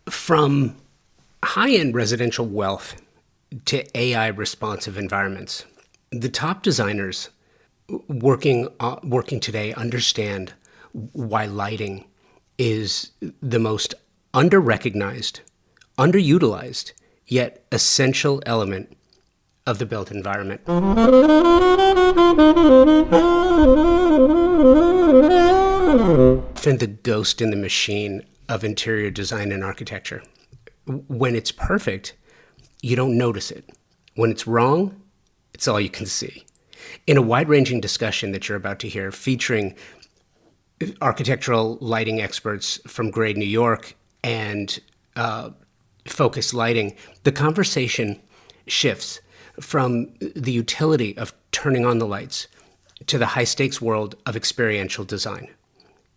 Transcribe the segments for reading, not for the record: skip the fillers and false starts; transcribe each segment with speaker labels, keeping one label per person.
Speaker 1: From high-end residential wealth to AI responsive environments, the top designers working today understand why lighting is the most under-recognized, underutilized, yet essential element of the built environment. Often the ghost in the machine of interior design and architecture. When it's perfect, you don't notice it. When it's wrong, it's all you can see. In a wide-ranging discussion that you're about to hear, featuring architectural lighting experts from Grade New York and Focus Lighting, the conversation shifts from the utility of turning on the lights to the high-stakes world of experiential design.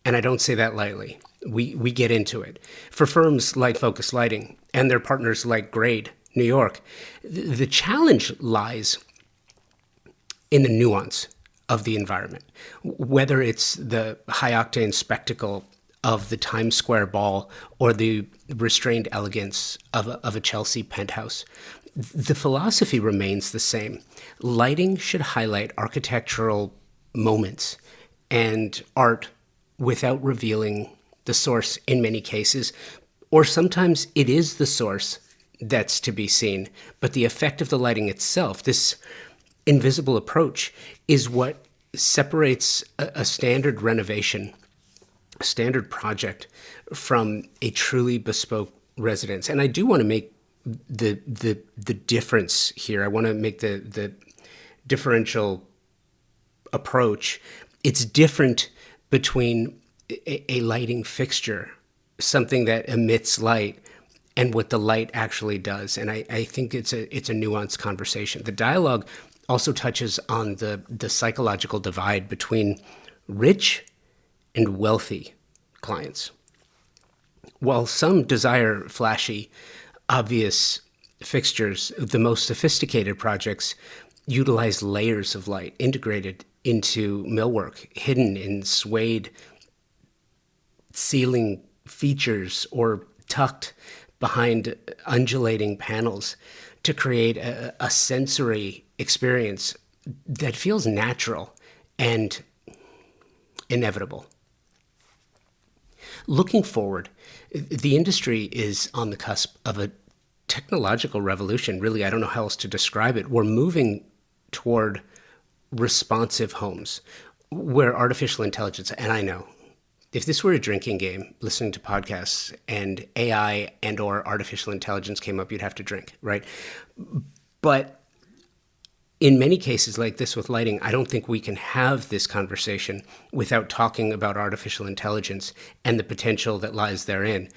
Speaker 1: And I don't say that lightly. We get into it. For firms like Focus Lighting and their partners like Grade New York, the challenge lies in the nuance of the environment, whether it's the high-octane spectacle of the Times Square ball or the restrained elegance of a Chelsea penthouse. The philosophy remains the same. Lighting should highlight architectural moments and art without revealing the source in many cases, or sometimes it is the source that's to be seen, but the effect of the lighting itself, this invisible approach, is what separates a standard renovation, a standard project, from a truly bespoke residence. And I do want to make the difference here. I want to make the differential approach. It's different between a lighting fixture, something that emits light, and what the light actually does. And I think it's a nuanced conversation. The dialogue also touches on the psychological divide between rich and wealthy clients. While some desire flashy, obvious fixtures, the most sophisticated projects utilize layers of light integrated into millwork, hidden in suede ceiling features or tucked behind undulating panels to create a sensory experience that feels natural and inevitable. Looking forward, the industry is on the cusp of a technological revolution. Really, I don't know how else to describe it. We're moving toward responsive homes where artificial intelligence, and I know, if this were a drinking game, listening to podcasts, and AI and or artificial intelligence came up, you'd have to drink, right? But in many cases like this with lighting, I don't think we can have this conversation without talking about artificial intelligence and the potential that lies therein.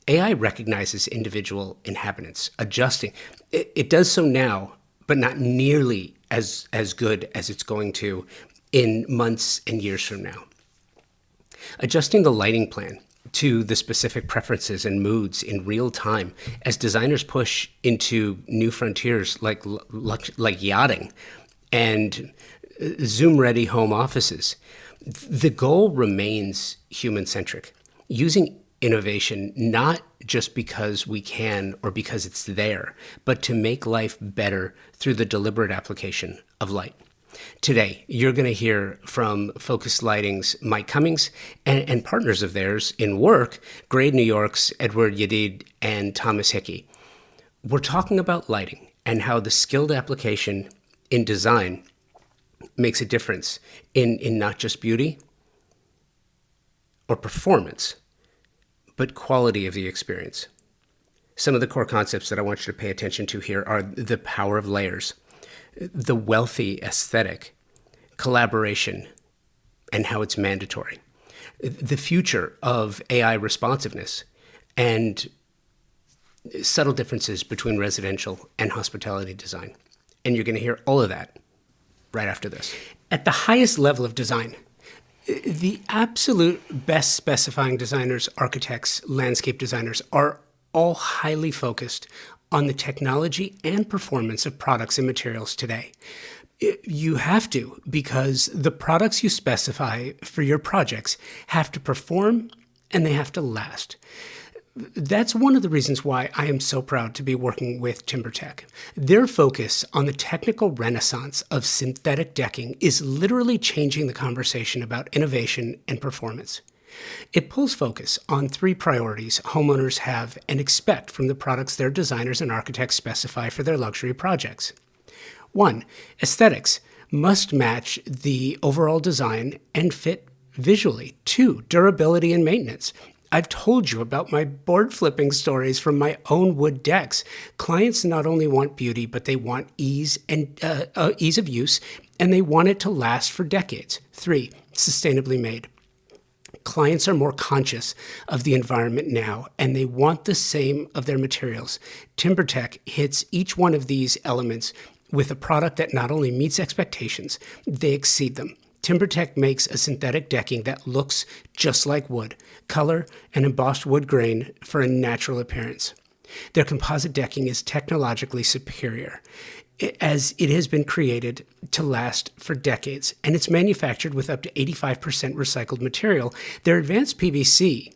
Speaker 1: AI recognizes individual inhabitants, adjusting. It does so now, but not nearly as good as it's going to in months and years from now. Adjusting the lighting plan to the specific preferences and moods in real time as designers push into new frontiers like yachting and Zoom-ready home offices. The goal remains human-centric, using innovation not just because we can or because it's there, but to make life better through the deliberate application of light. Today, you're going to hear from Focus Lighting's Mike Cummings and partners of theirs in work, Grade New York's Edward Yadid and Thomas Hickey. We're talking about lighting and how the skilled application in design makes a difference in not just beauty or performance, but quality of the experience. Some of the core concepts that I want you to pay attention to here are the power of layers, the wealthy aesthetic, collaboration, and how it's mandatory, the future of AI responsiveness, and subtle differences between residential and hospitality design. And you're going to hear all of that right after this. At the highest level of design, the absolute best specifying designers, architects, landscape designers are all highly focused on the technology and performance of products and materials today. You have to, because the products you specify for your projects have to perform and they have to last. That's one of the reasons why I am so proud to be working with TimberTech. Their focus on the technical renaissance of synthetic decking is literally changing the conversation about innovation and performance. It pulls focus on three priorities homeowners have and expect from the products their designers and architects specify for their luxury projects. One, aesthetics must match the overall design and fit visually. Two, durability and maintenance. I've told you about my board flipping stories from my own wood decks. Clients not only want beauty, but they want ease of use, and they want it to last for decades. Three, sustainably made. Clients are more conscious of the environment now, and they want the same of their materials. TimberTech hits each one of these elements with a product that not only meets expectations, they exceed them. TimberTech makes a synthetic decking that looks just like wood, color and embossed wood grain for a natural appearance. Their composite decking is technologically superior, as it has been created to last for decades, and it's manufactured with up to 85% recycled material. Their advanced PVC,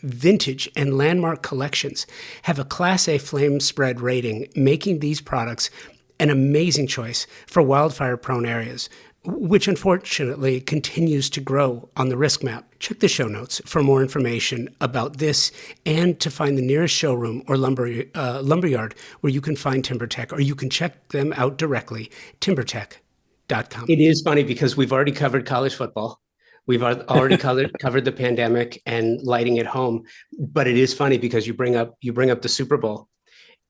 Speaker 1: vintage, and landmark collections have a Class A flame spread rating, making these products an amazing choice for wildfire-prone areas, which unfortunately continues to grow on the risk map. Check the show notes for more information about this and to find the nearest showroom or lumberyard where you can find TimberTech, or you can check them out directly, timbertech.com. It is funny because we've already covered college football. We've already covered the pandemic and lighting at home, but it is funny because you bring up the Super Bowl,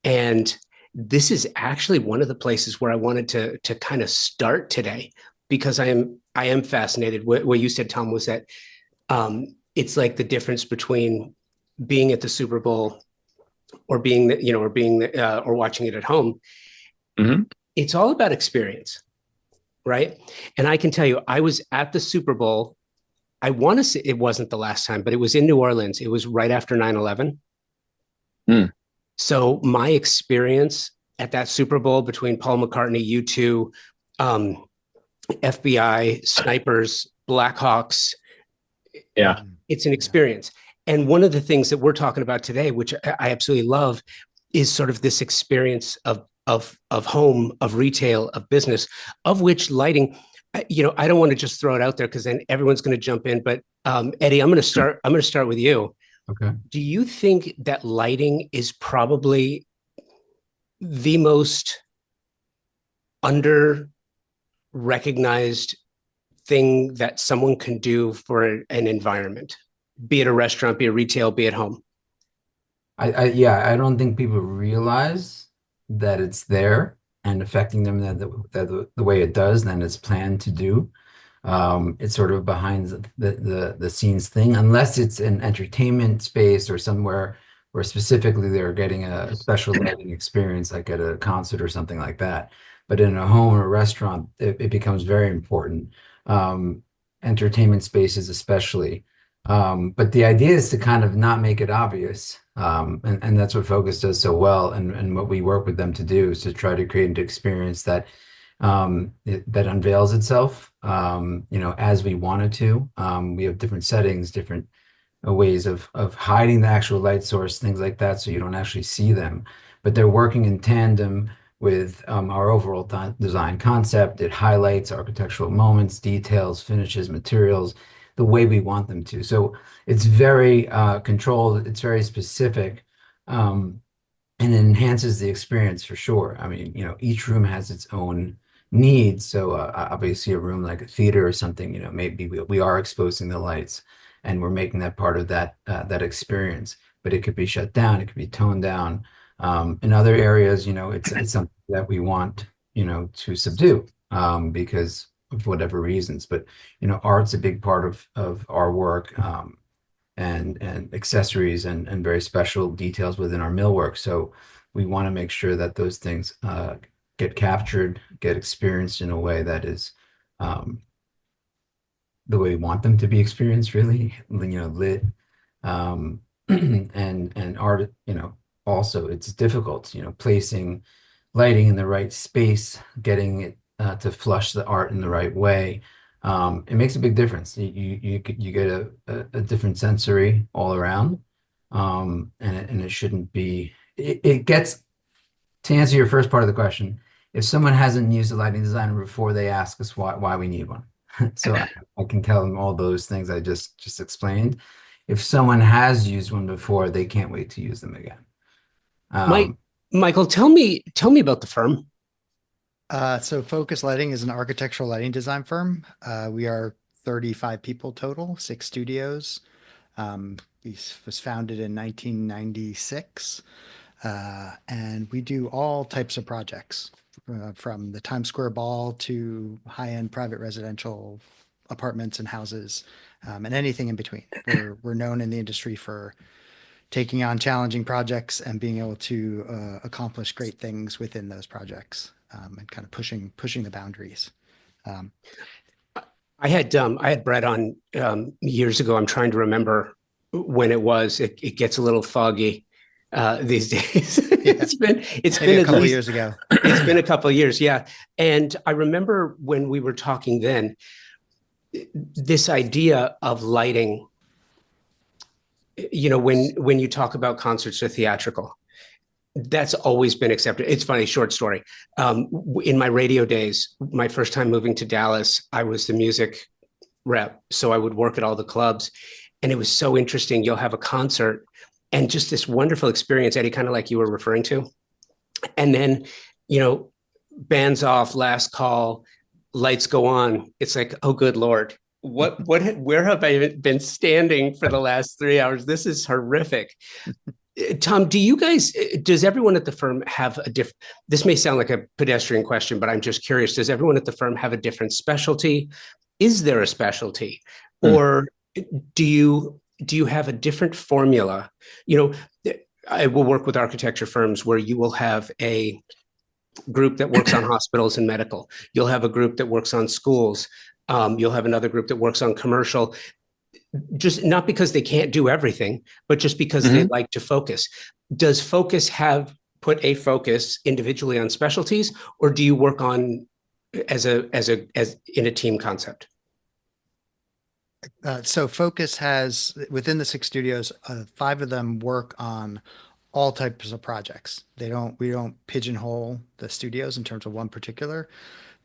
Speaker 1: and this is actually one of the places where I wanted to kind of start today, because I am fascinated. What you said, Tom, was that it's like the difference between being at the Super Bowl or or watching it at home. Mm-hmm. It's all about experience, right? And I can tell you, I was at the Super Bowl. I want to say it wasn't the last time, but it was in New Orleans. It was right after 9/11. Mm. So my experience at that Super Bowl between Paul McCartney, U2, FBI, snipers, Blackhawks. Yeah. It's an experience. And one of the things that we're talking about today, which I absolutely love, is sort of this experience of home, of retail, of business, of which lighting, I don't want to just throw it out there because then everyone's going to jump in. But Eddie, I'm going to start with you. Okay. Do you think that lighting is probably the most under recognized thing that someone can do for an environment, be it a restaurant, be it retail, be it home?
Speaker 2: I don't think people realize that it's there and affecting them the way it does, and it's planned to do. It's sort of behind the scenes thing, unless it's an entertainment space or somewhere where specifically they're getting a special lighting experience, like at a concert or something like that. But in a home or a restaurant, it becomes very important. Entertainment spaces especially. But the idea is to kind of not make it obvious. And that's what Focus does so well. And what we work with them to do is to try to create an experience that that unveils itself, as we want it to. We have different settings, different ways of hiding the actual light source, things like that, so you don't actually see them. But they're working in tandem with our overall design concept. It highlights architectural moments, details, finishes, materials, the way we want them to. So it's very controlled, it's very specific, and it enhances the experience for sure. I mean, each room has its own needs. So obviously a room like a theater or something, maybe we are exposing the lights and we're making that part of that experience, but it could be shut down, it could be toned down. In other areas, it's something that we want, to subdue because of whatever reasons. But, art's a big part of our work, and accessories and very special details within our millwork. So we want to make sure that those things get captured, get experienced in a way that is the way we want them to be experienced, really, lit. And art, also it's difficult, placing lighting in the right space, getting it to flush the art in the right way. It makes a big difference. You get a different sensory all around. And it shouldn't be. It gets to answer your first part of the question. If someone hasn't used a lighting designer before, they ask us why we need one. So I can tell them all those things I just explained. If someone has used one before, they can't wait to use them again.
Speaker 1: Mike,
Speaker 2: Um,
Speaker 1: Michael, tell me about the firm.
Speaker 3: So Focus Lighting is an architectural lighting design firm. We are 35 people total, 6 studios. We was founded in 1996, and we do all types of projects, from the Times Square Ball to high-end private residential apartments and houses, and anything in between. We're known in the industry for taking on challenging projects and being able to accomplish great things within those projects, and kind of pushing the boundaries. Um,
Speaker 1: I had Brett on years ago. I'm trying to remember when it was. It gets a little foggy these days.
Speaker 3: Yeah.
Speaker 1: It's
Speaker 3: Maybe
Speaker 1: been
Speaker 3: a
Speaker 1: at
Speaker 3: couple
Speaker 1: least
Speaker 3: years ago.
Speaker 1: it's been a couple of years, yeah. And I remember when we were talking then, this idea of lighting. When you talk about concerts or theatrical, that's always been accepted. It's funny, short story. In my radio days, my first time moving to Dallas, I was the music rep. So I would work at all the clubs. And it was so interesting. You'll have a concert and just this wonderful experience, Eddie, kind of like you were referring to. And then, you know, bands off, last call, lights go on. It's like, oh, good Lord. Where have I been standing for the last 3 hours? This is horrific. Tom, does everyone at the firm have a different, this may sound like a pedestrian question, but I'm just curious. Does everyone at the firm have a different specialty? Is there a specialty? Or do you have a different formula? I will work with architecture firms where you will have a group that works on hospitals and medical. You'll have a group that works on schools. You'll have another group that works on commercial, just not because they can't do everything, but just because they like to focus. Does Focus have put a focus individually on specialties, or do you work on as in a team concept?
Speaker 3: So Focus has, within the 6 studios, 5 of them work on all types of projects. We don't pigeonhole the studios in terms of one particular.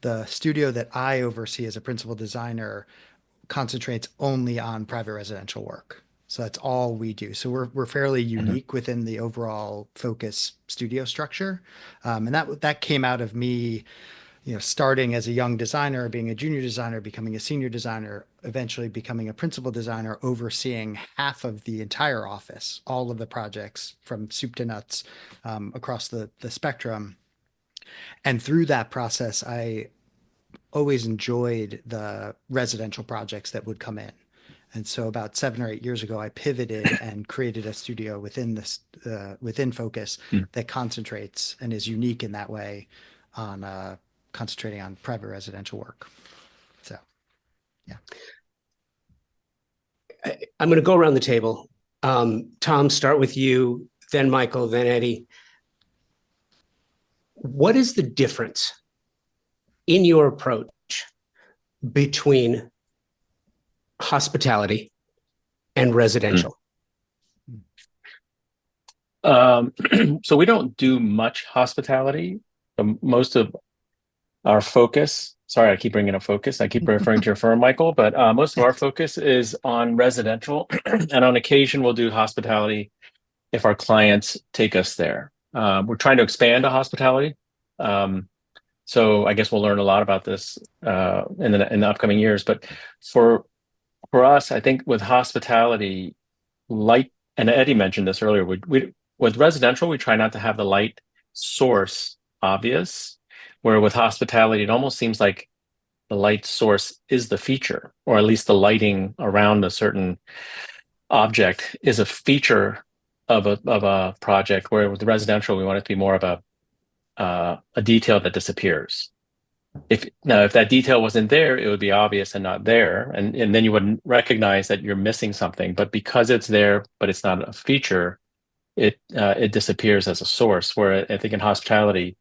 Speaker 3: The studio that I oversee as a principal designer concentrates only on private residential work. So that's all we do. So we're fairly unique within the overall Focus studio structure, and that came out of me, starting as a young designer, being a junior designer, becoming a senior designer, eventually becoming a principal designer, overseeing half of the entire office, all of the projects from soup to nuts, across the spectrum. And through that process, I always enjoyed the residential projects that would come in. And so about 7 or 8 years ago, I pivoted and created a studio within Focus that concentrates and is unique in that way on concentrating on private residential work. So, yeah.
Speaker 1: I'm going to go around the table. Tom, start with you, then Michael, then Eddie. What is the difference in your approach between hospitality and residential?
Speaker 4: So we don't do much hospitality. Most of our focus, sorry, I keep bringing up Focus. I keep referring to your firm, Michael, but most of our focus is on residential. And on occasion, we'll do hospitality if our clients take us there. We're trying to expand to hospitality. So I guess we'll learn a lot about this in the upcoming years. But for us, I think with hospitality, light, and Eddie mentioned this earlier, with residential, we try not to have the light source obvious, where with hospitality, it almost seems like the light source is the feature, or at least the lighting around a certain object is a feature of a project, where with residential, we want it to be more of a detail that disappears. If that detail wasn't there, it would be obvious and not there, and then you wouldn't recognize that you're missing something. But because it's there, but it's not a feature, it disappears as a source. Where I think in hospitality,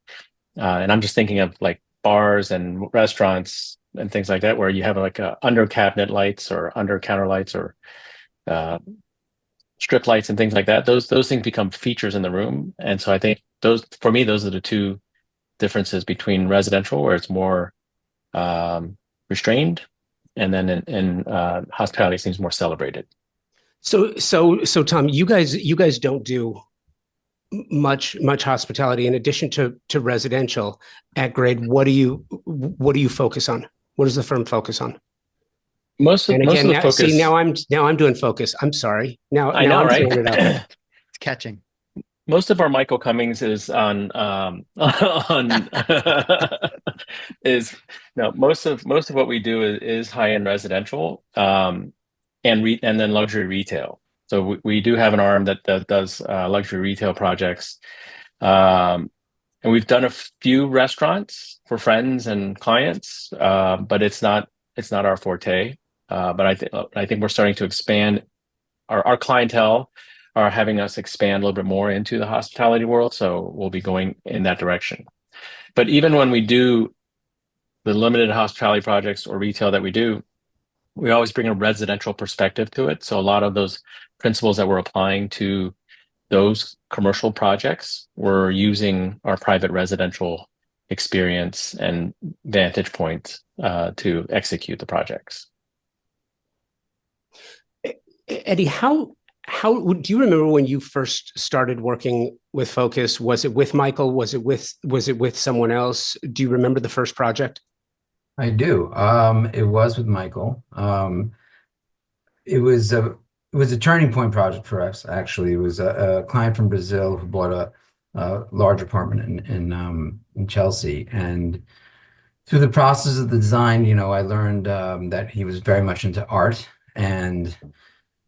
Speaker 4: and I'm just thinking of like bars and restaurants and things like that, where you have like under cabinet lights or under counter lights or strip lights and things like that. Those things become features in the room. And so I think those, for me, those are the two differences between residential, where it's more restrained, and then in hospitality it seems more celebrated.
Speaker 1: So Tom, you guys don't do much hospitality in addition to residential at Grade. What do you focus on? What does the firm focus on? And
Speaker 4: Most
Speaker 1: again,
Speaker 4: of the
Speaker 1: now see,
Speaker 4: focus,
Speaker 1: now I'm doing focus. I'm sorry. Now
Speaker 4: I
Speaker 1: now
Speaker 4: know,
Speaker 1: I'm
Speaker 4: right?
Speaker 1: throwing it up.
Speaker 3: It's catching.
Speaker 4: Most of our Michael Cummings is on on is no, most of what we do is high end residential, and then luxury retail. So we do have an arm that does luxury retail projects, and we've done a few restaurants for friends and clients, but it's not our forte. But I think we're starting to expand our clientele are having us expand a little bit more into the hospitality world. So we'll be going in that direction. But even when we do the limited hospitality projects or retail that we do, we always bring a residential perspective to it. So a lot of those principles that we're applying to those commercial projects, we're using our private residential experience and vantage points to execute the projects.
Speaker 1: Eddie, how do you remember when you first started working with Focus? Was it with Michael? Was it with someone else? Do you remember the first project?
Speaker 2: I do. It was with Michael. It was a turning point project for us, actually. It was a client from Brazil who bought a large apartment in Chelsea. And through the process of the design, I learned that he was very much into art, and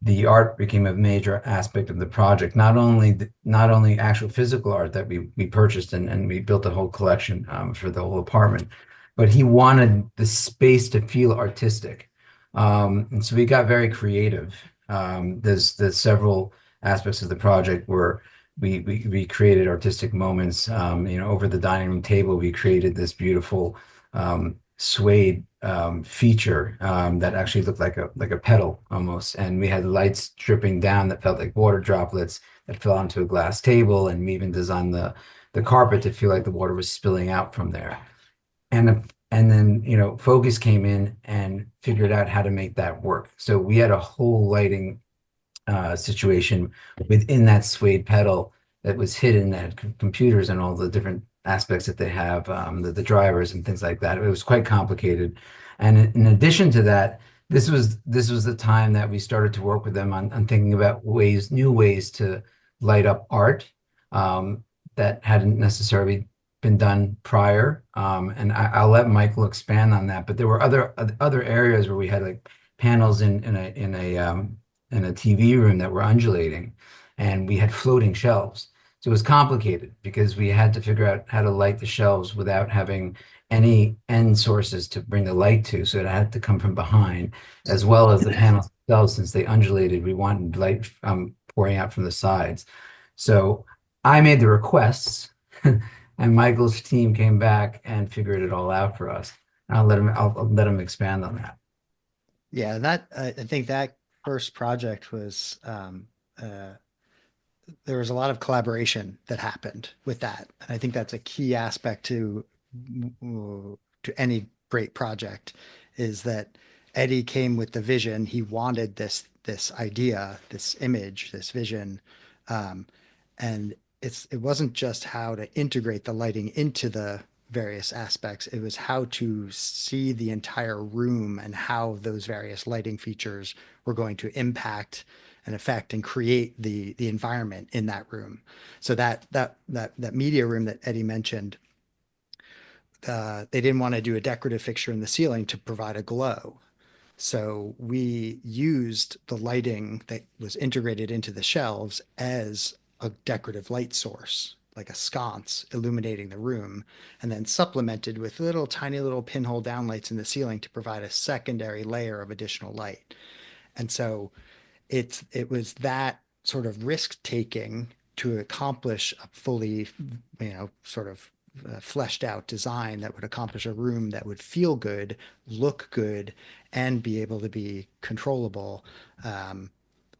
Speaker 2: the art became a major aspect of the project. Not only actual physical art that we purchased and we built a whole collection for the whole apartment, but he wanted the space to feel artistic. And so we got very creative. There's several aspects of the project where we created artistic moments. Over the dining room table, we created this beautiful suede feature that actually looked like a petal almost, and we had lights dripping down that felt like water droplets that fell onto a glass table, and we even designed the carpet to feel like the water was spilling out from there. And then Focus came in and figured out how to make that work. So we had a whole lighting situation within that suede pedal that was hidden, that had computers and all the different aspects that they have, the drivers and things like that. It was quite complicated. And in addition to that, this was the time that we started to work with them on thinking about new ways to light up art that hadn't necessarily been done prior. And I'll let Michael expand on that. But there were other areas where we had like panels in a TV room that were undulating, and we had floating shelves. So it was complicated because we had to figure out how to light the shelves without having any end sources to bring the light to. So it had to come from behind, as well as the panels themselves, since they undulated, we wanted light pouring out from the sides. So I made the requests, and Michael's team came back and figured it all out for us. I'll let him expand on that.
Speaker 3: Yeah, I think that first project was there was a lot of collaboration that happened with that. And I think that's a key aspect to any great project, is that Eddie came with the vision. He wanted this idea, this image, this vision. And it wasn't just how to integrate the lighting into the various aspects. It was how to see the entire room and how those various lighting features were going to impact and affect and create the environment in that room. So that media room that Eddie mentioned, they didn't want to do a decorative fixture in the ceiling to provide a glow. So we used the lighting that was integrated into the shelves as a decorative light source, like a sconce illuminating the room, and then supplemented with little tiny little pinhole downlights in the ceiling to provide a secondary layer of additional light. And so it was that sort of risk taking to accomplish a fully, sort of fleshed out design that would accomplish a room that would feel good, look good, and be able to be controllable,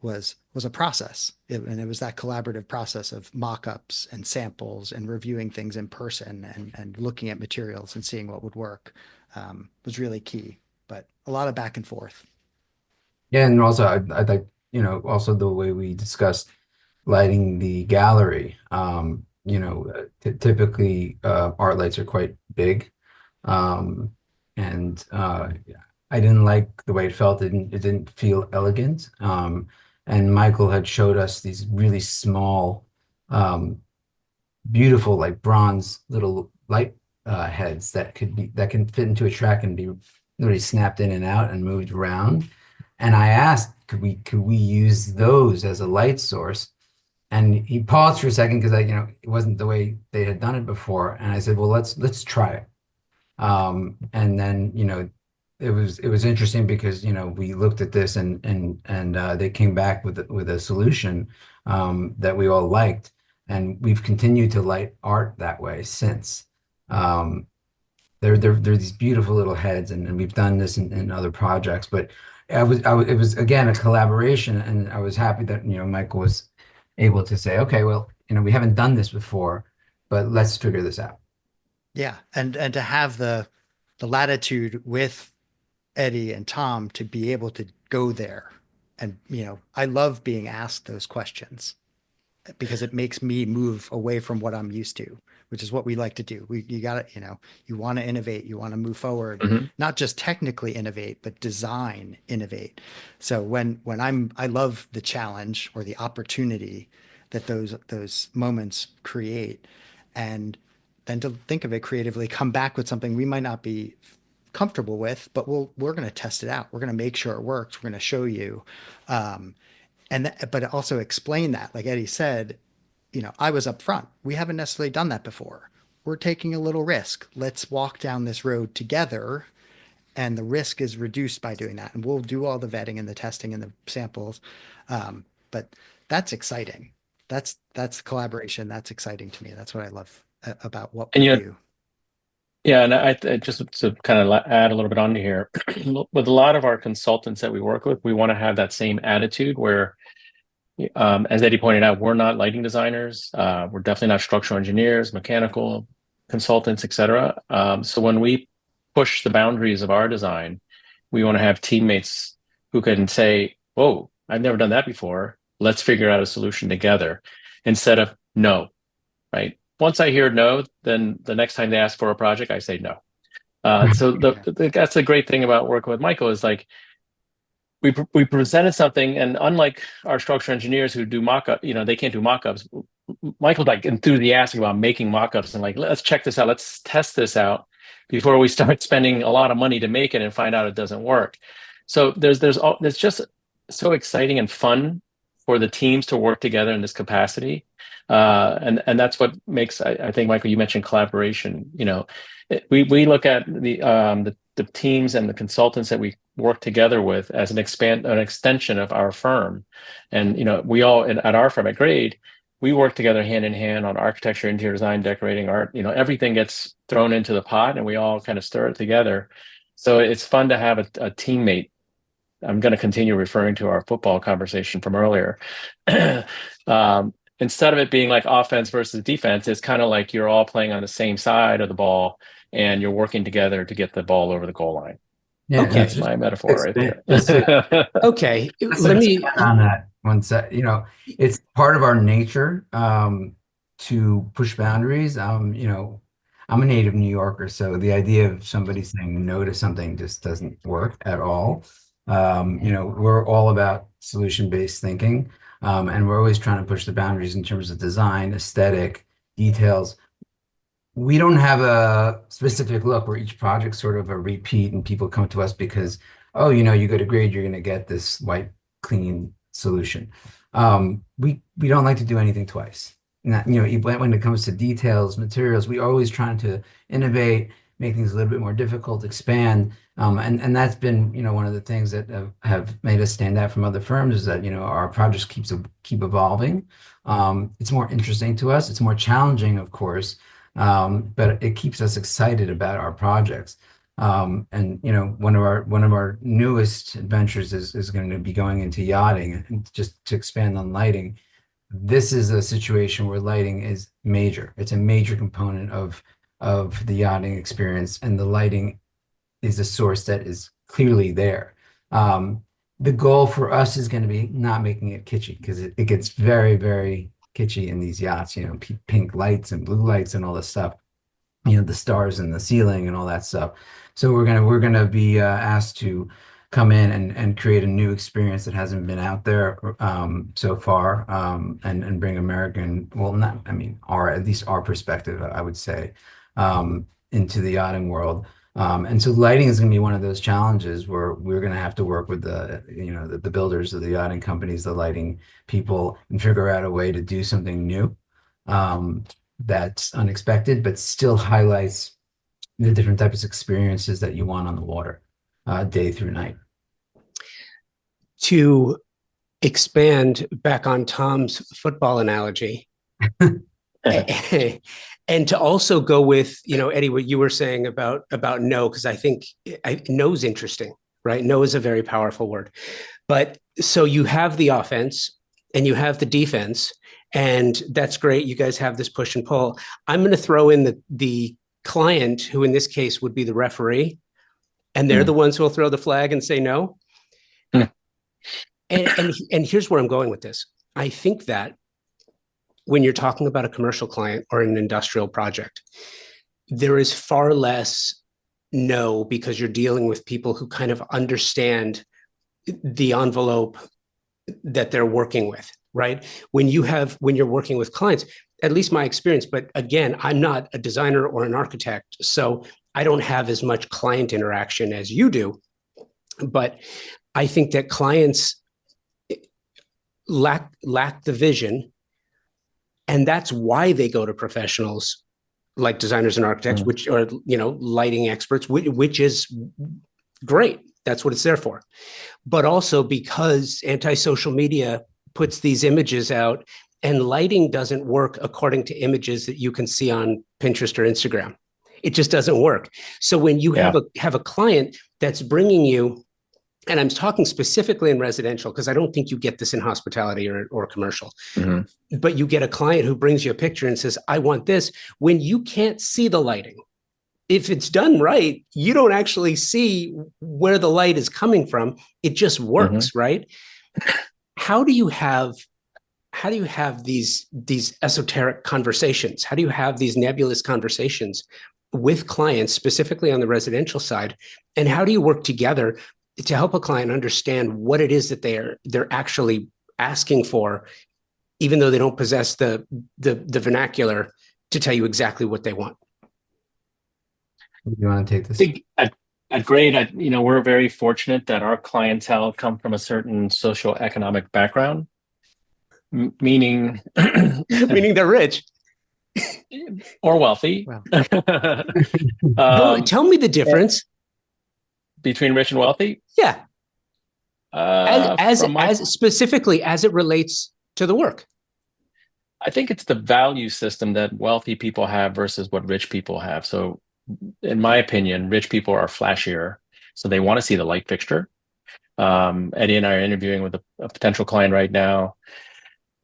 Speaker 3: was a process. And it was that collaborative process of mock-ups and samples and reviewing things in person and looking at materials and seeing what would work was really key. But a lot of back and forth.
Speaker 2: Yeah, and also I like, also the way we discussed lighting the gallery. Typically art lights are quite big. Um, and I didn't like the way it felt. It didn't feel elegant. And Michael had showed us these really small, um, beautiful, like bronze little light heads that can fit into a track and be literally snapped in and out and moved around. And I asked, could we use those as a light source? And he paused for a second because it wasn't the way they had done it before. And I said, well, let's try it. And then, it was interesting because, we looked at this and they came back with a solution that we all liked. And we've continued to light art that way since. Um, they're these beautiful little heads, and we've done this in other projects. But it was again a collaboration, and I was happy that Michael was able to say, okay, well, we haven't done this before, but let's figure this out.
Speaker 3: Yeah, and to have the latitude with Eddie and Tom to be able to go there. And I love being asked those questions because it makes me move away from what I'm used to, which is what we like to do. You got to, you want to innovate, you want to move forward, not just technically innovate, but design innovate. So I love the challenge or the opportunity that those moments create, and then to think of it creatively, come back with something we might not be comfortable with, but we're going to test it out. We're going to make sure it works. We're going to show you. But also explain that, like Eddie said, I was up front. We haven't necessarily done that before. We're taking a little risk. Let's walk down this road together. And the risk is reduced by doing that. And we'll do all the vetting and the testing and the samples. But that's exciting. That's collaboration. That's exciting to me. That's what I love about what we do.
Speaker 4: Yeah, and I just to kind of add a little bit onto here, with a lot of our consultants that we work with, we want to have that same attitude where, as Eddie pointed out, we're not lighting designers, we're definitely not structural engineers, mechanical consultants, etc. So when we push the boundaries of our design, we want to have teammates who can say, "Whoa, I've never done that before. Let's figure out a solution together," instead of no, right? Once I hear no, then the next time they ask for a project, I say no. So that's the great thing about working with Michael is like we presented something, and unlike our structural engineers who do mock-up, they can't do mock-ups. Michael's like enthusiastic about making mock-ups and like, let's check this out, let's test this out before we start spending a lot of money to make it and find out it doesn't work. So there's just so exciting and fun for the teams to work together in this capacity. And that's what makes, I think, Michael, you mentioned collaboration. We look at the teams and the consultants that we work together with as an extension of our firm. And we all at our firm at Grade, we work together hand in hand on architecture, interior design, decorating, art. Everything gets thrown into the pot, and we all kind of stir it together. So it's fun to have a teammate. I'm going to continue referring to our football conversation from earlier. Instead of it being like offense versus defense, it's kind of like you're all playing on the same side of the ball and you're working together to get the ball over the goal line.
Speaker 2: Yeah,
Speaker 1: okay.
Speaker 4: That's my metaphor right there.
Speaker 1: Okay.
Speaker 2: Let me on that one set. It's part of our nature to push boundaries. I'm a native New Yorker, so the idea of somebody saying no to something just doesn't work at all. We're all about solution-based thinking. And we're always trying to push the boundaries in terms of design, aesthetic, details. We don't have a specific look where each project's sort of a repeat and people come to us because, oh, you go to Grade, you're going to get this white, clean solution. We don't like to do anything twice. When it comes to details, materials, we're always trying to innovate, make things a little bit more difficult, expand. And that's been, one of the things that have made us stand out from other firms is that, our projects keep evolving. It's more interesting to us. It's more challenging, of course, but it keeps us excited about our projects. And one of our newest adventures is going to be going into yachting. And just to expand on lighting, this is a situation where lighting is major. It's a major component of the yachting experience, and the lighting is a source that is clearly there. The goal for us is going to be not making it kitschy, because it gets very, very kitschy in these yachts, pink lights and blue lights and all this stuff, the stars in the ceiling and all that stuff. So we're gonna be asked to come in and create a new experience that hasn't been out there so far, and bring American, well, not, I mean, at least our perspective, I would say, into the yachting world. And so lighting is going to be one of those challenges where we're going to have to work with the builders of the yachting companies, the lighting people, and figure out a way to do something new, that's unexpected, but still highlights the different types of experiences that you want on the water, day through night.
Speaker 1: To expand back on Tom's football analogy, and to also go with, Eddie, what you were saying about no, because I think no's interesting, right? No is a very powerful word. But so you have the offense and you have the defense, and that's great. You guys have this push and pull. I'm going to throw in the client, who in this case would be the referee, and they're the ones who will throw the flag and say no. And here's where I'm going with this. I think that when you're talking about a commercial client or an industrial project, there is far less no, because you're dealing with people who kind of understand the envelope that they're working with, right? When you're working with clients, at least my experience, but again, I'm not a designer or an architect, so I don't have as much client interaction as you do. But I think that clients lack the vision, and that's why they go to professionals like designers and architects, which are, lighting experts, which is great. That's what it's there for. But also because anti-social media puts these images out, and lighting doesn't work according to images that you can see on Pinterest or Instagram. It just doesn't work. So when you have a client that's bringing you, and I'm talking specifically in residential, because I don't think you get this in hospitality or commercial, but you get a client who brings you a picture and says, I want this, when you can't see the lighting. If it's done right, you don't actually see where the light is coming from. It just works, right? How do you have these esoteric conversations? How do you have these nebulous conversations with clients, specifically on the residential side? And how do you work together to help a client understand what it is that they're actually asking for, even though they don't possess the vernacular to tell you exactly what they want?
Speaker 2: You want to take this?
Speaker 4: I think at Grade, we're very fortunate that our clientele come from a certain socioeconomic background, meaning
Speaker 1: they're rich
Speaker 4: or wealthy.
Speaker 1: Wow. Tell me the difference
Speaker 4: between rich and wealthy.
Speaker 1: Yeah. As specifically as it relates to the work.
Speaker 4: I think it's the value system that wealthy people have versus what rich people have. So in my opinion, rich people are flashier. So they want to see the light fixture. Eddie and I are interviewing with a potential client right now.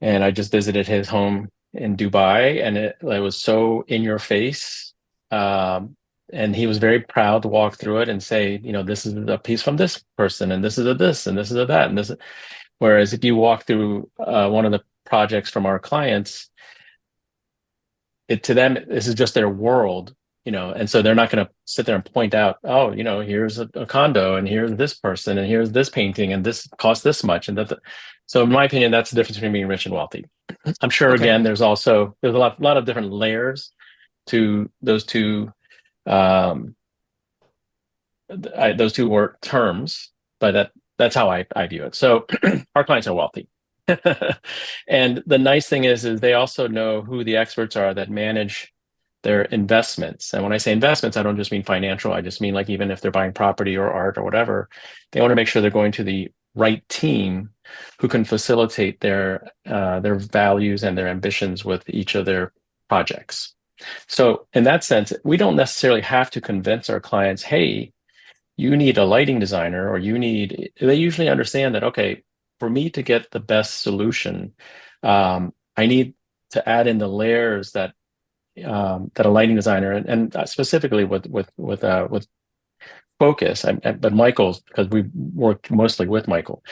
Speaker 4: And I just visited his home in Dubai, and it was so in your face. And he was very proud to walk through it and say, this is a piece from this person, and this is a this, and this is a that, and this. Whereas if you walk through one of the projects from our clients, to them, this is just their world, and so they're not going to sit there and point out, oh, here's a condo, and here's this person, and here's this painting, and this costs this much, and that. So in my opinion, that's the difference between being rich and wealthy. I'm sure, again, there's a lot of different layers to those two word terms, but that's how I view it. So our clients are wealthy. And the nice thing is they also know who the experts are that manage their investments. And when I say investments, I don't just mean financial. I just mean, like, even if they're buying property or art or whatever, they want to make sure they're going to the right team who can facilitate their values and their ambitions with each of their projects. So in that sense, we don't necessarily have to convince our clients, hey, you need a lighting designer, or they usually understand that, okay, for me to get the best solution, I need to add in the layers that a lighting designer, and specifically with focus, but Michael's, because we worked mostly with Michael,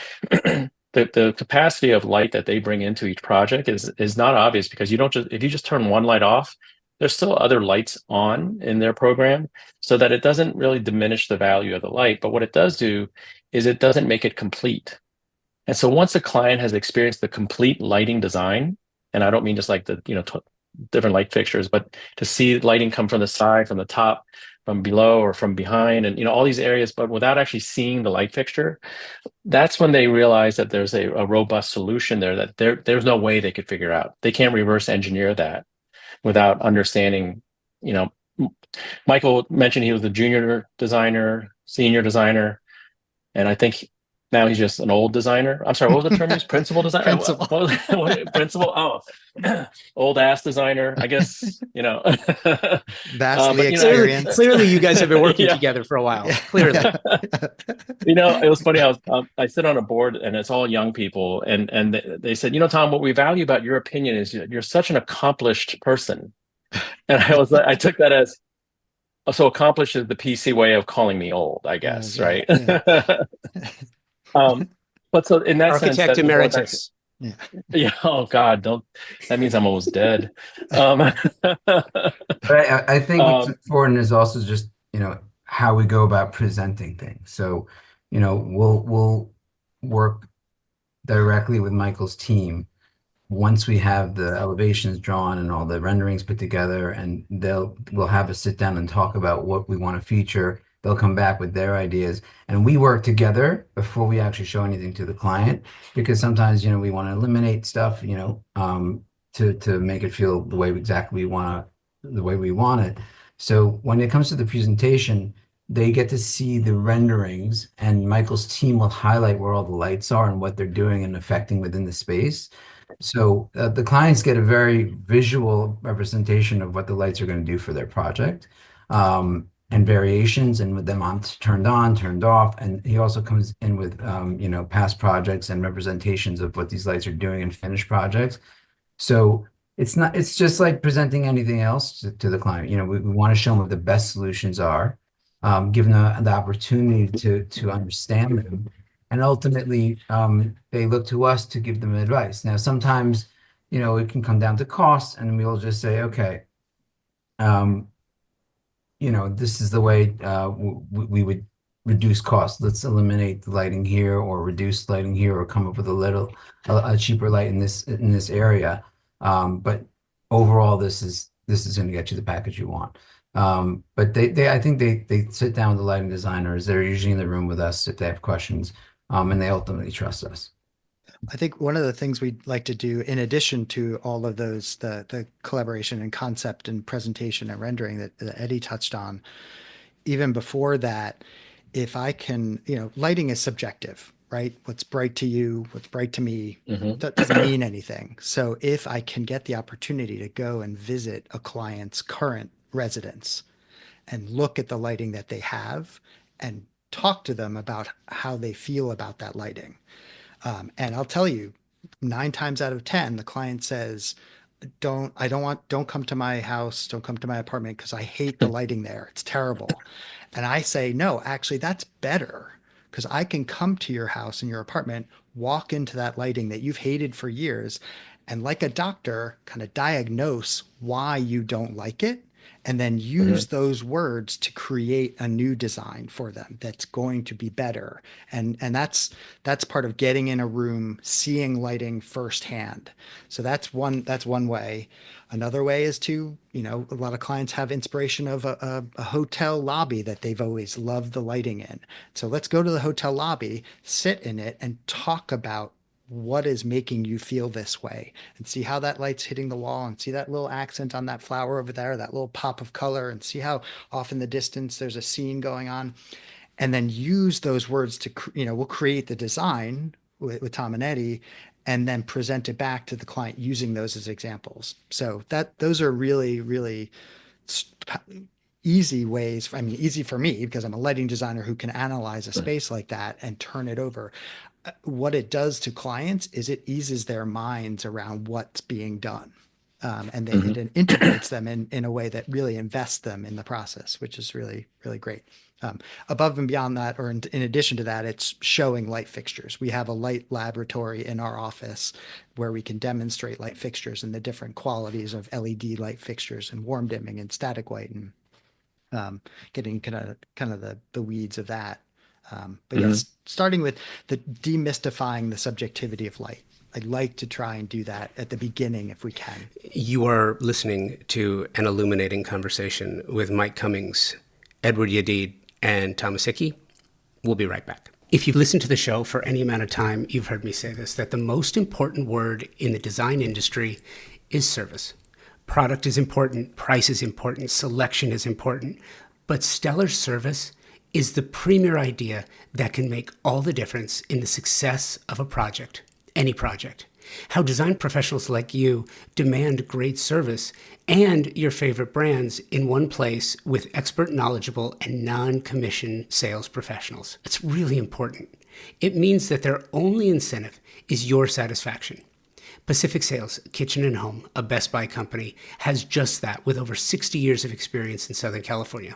Speaker 4: the capacity of light that they bring into each project is not obvious, because you don't just if you just turn one light off, there's still other lights on in their program, so that it doesn't really diminish the value of the light. But what it does do is it doesn't make it complete. And so once a client has experienced the complete lighting design, and I don't mean just like the different light fixtures, but to see lighting come from the side, from the top, from below, or from behind, and all these areas, but without actually seeing the light fixture, that's when they realize that there's a robust solution there that there's no way they could figure out. They can't reverse engineer that without understanding. You know, Michael mentioned he was a junior designer, senior designer, and I think now he's just an old designer. I'm sorry, what was the term used? Principal designer?
Speaker 3: Principal.
Speaker 4: Principal? Oh, old ass designer, I guess,
Speaker 3: Vastly
Speaker 4: but
Speaker 3: experienced.
Speaker 1: Clearly, you guys have been working
Speaker 4: Yeah.
Speaker 1: together for a while.
Speaker 3: Yeah.
Speaker 1: Clearly.
Speaker 4: It was funny. I sit on a board, and it's all young people, and they said, Tom, what we value about your opinion is you're such an accomplished person. And I took that as, so accomplished is the PC way of calling me old, I guess,
Speaker 3: Yeah,
Speaker 4: right?
Speaker 3: yeah.
Speaker 4: But so in that sense,
Speaker 1: Architect
Speaker 4: that
Speaker 1: emeritus.
Speaker 4: yeah. Oh God, don't. That means I'm almost dead.
Speaker 2: But I think what's important is also just, how we go about presenting things. So, we'll work directly with Michael's team once we have the elevations drawn and all the renderings put together, and we'll have a sit down and talk about what we want to feature. They'll come back with their ideas, and we work together before we actually show anything to the client, because sometimes, we want to eliminate stuff, to make it feel the way we want it. So when it comes to the presentation, they get to see the renderings, and Michael's team will highlight where all the lights are and what they're doing and affecting within the space. So the clients get a very visual representation of what the lights are going to do for their project, and variations, and with them turned on, turned off. And he also comes in with, past projects and representations of what these lights are doing in finished projects. So it's just like presenting anything else to the client. We want to show them what the best solutions are, give them the opportunity to understand them. And ultimately, they look to us to give them advice. Now, sometimes, it can come down to cost, and we'll just say, okay, this is the way we would reduce costs. Let's eliminate the lighting here, or reduce lighting here, or come up with a cheaper light in this area. But overall, this is going to get you the package you want. But I think they sit down with the lighting designers. They're usually in the room with us if they have questions. And they ultimately trust us.
Speaker 3: I think one of the things we'd like to do, in addition to all of those, the collaboration and concept and presentation and rendering that Eddie touched on, even before that, if I can, lighting is subjective, right? What's bright to you, what's bright to me, that doesn't mean anything. So if I can get the opportunity to go and visit a client's current residence and look at the lighting that they have and talk to them about how they feel about that lighting. And I'll tell you, 9 times out of 10, the client says, don't come to my house, don't come to my apartment, because I hate the lighting there. It's terrible. And I say, no, actually, that's better, because I can come to your house and your apartment, walk into that lighting that you've hated for years, and like a doctor, kind of diagnose why you don't like it, and then use those words to create a new design for them that's going to be better. And that's part of getting in a room, seeing lighting firsthand. So that's one way. Another way is to, a lot of clients have inspiration of a hotel lobby that they've always loved the lighting in. So let's go to the hotel lobby, sit in it, and talk about what is making you feel this way, and see how that light's hitting the wall, and see that little accent on that flower over there, that little pop of color, and see how off in the distance there's a scene going on. And then use those words to, we'll create the design with Tom and Eddie, and then present it back to the client using those as examples. So those are really, really easy ways. I mean, easy for me because I'm a lighting designer who can analyze a space like that and turn it over. What it does to clients is it eases their minds around what's being done. And it integrates them in a way that really invests them in the process, which is really, really great. Above and beyond that, or in addition to that, it's showing light fixtures. We have a light laboratory in our office where we can demonstrate light fixtures and the different qualities of LED light fixtures and warm dimming and static white, and getting kind of the weeds of that. But yes, starting with the demystifying the subjectivity of light. I'd like to try and do that at the beginning if we can.
Speaker 1: You are listening to an illuminating conversation with Mike Cummings, Edward Yadid, and Thomas Hickey. We'll be right back. If you've listened to the show for any amount of time, you've heard me say this, that the most important word in the design industry is service. Product is important, price is important, selection is important, but stellar service is the premier idea that can make all the difference in the success of a project, any project. How design professionals like you demand great service and your favorite brands in one place with expert, knowledgeable, and non-commission sales professionals. It's really important. It means that their only incentive is your satisfaction. Pacific Sales, Kitchen and Home, a Best Buy company, has just that with over 60 years of experience in Southern California.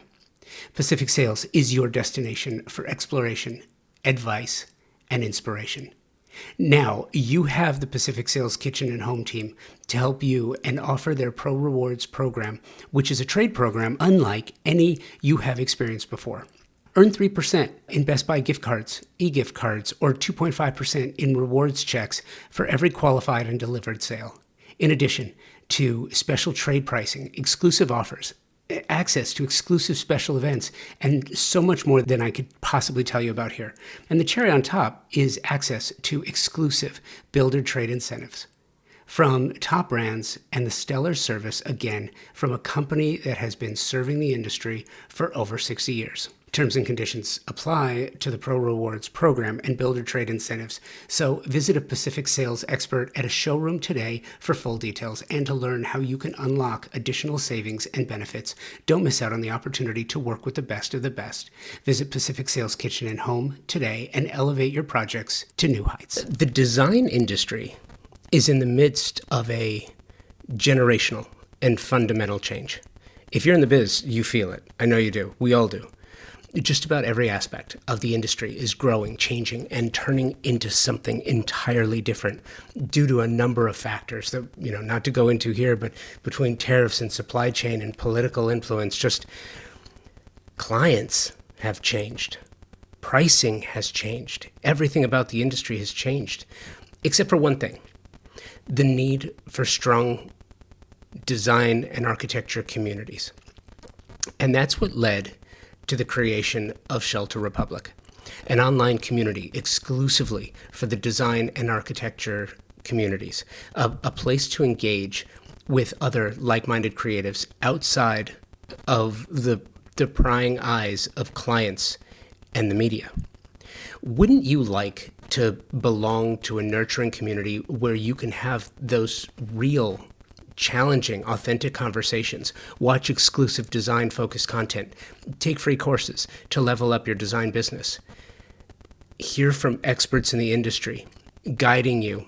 Speaker 1: Pacific Sales is your destination for exploration, advice, and inspiration. Now, you have the Pacific Sales Kitchen and Home team to help you and offer their Pro Rewards program, which is a trade program unlike any you have experienced before. Earn 3% in Best Buy gift cards, e-gift cards, or 2.5% in rewards checks for every qualified and delivered sale. In addition to special trade pricing, exclusive offers, access to exclusive special events, and so much more than I could possibly tell you about here. And the cherry on top is access to exclusive builder trade incentives from top brands and the stellar service, again, from a company that has been serving the industry for over 60 years. Terms and conditions apply to the Pro Rewards program and builder trade incentives. So visit a Pacific Sales expert at a showroom today for full details and to learn how you can unlock additional savings and benefits. Don't miss out on the opportunity to work with the best of the best. Visit Pacific Sales Kitchen and Home today and elevate your projects to new heights. The design industry is in the midst of a generational and fundamental change. If you're in the biz, you feel it. I know you do. We all do. Just about every aspect of the industry is growing, changing, and turning into something entirely different due to a number of factors that, not to go into here, but between tariffs and supply chain and political influence, just clients have changed. Pricing has changed. Everything about the industry has changed, except for one thing, the need for strong design and architecture communities. And that's what led to the creation of Shelter Republic, an online community exclusively for the design and architecture communities, a place to engage with other like-minded creatives outside of the prying eyes of clients and the media. Wouldn't you like to belong to a nurturing community where you can have those real, challenging, authentic conversations, watch exclusive design-focused content, take free courses to level up your design business, hear from experts in the industry, guiding you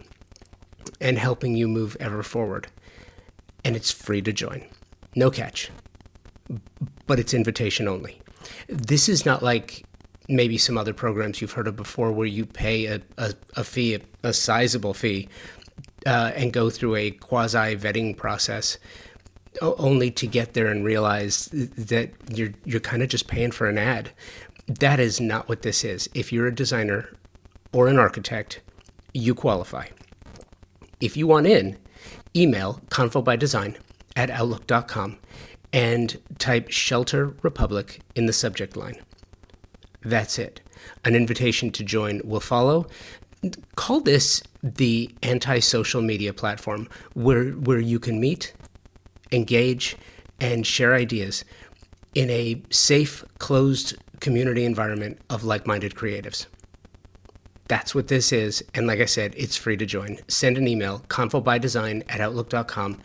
Speaker 1: and helping you move ever forward? And it's free to join. No catch, but it's invitation only. This is not like maybe some other programs you've heard of before where you pay a fee, a sizable fee, and go through a quasi-vetting process only to get there and realize that you're kind of just paying for an ad. That is not what this is. If you're a designer or an architect, you qualify. If you want in, email convobydesign@outlook.com and type Shelter Republic in the subject line. That's it. An invitation to join will follow. Call this the anti-social media platform where you can meet, engage, and share ideas in a safe, closed community environment of like-minded creatives. That's what this is. And like I said, it's free to join. Send an email, convobydesign@outlook.com.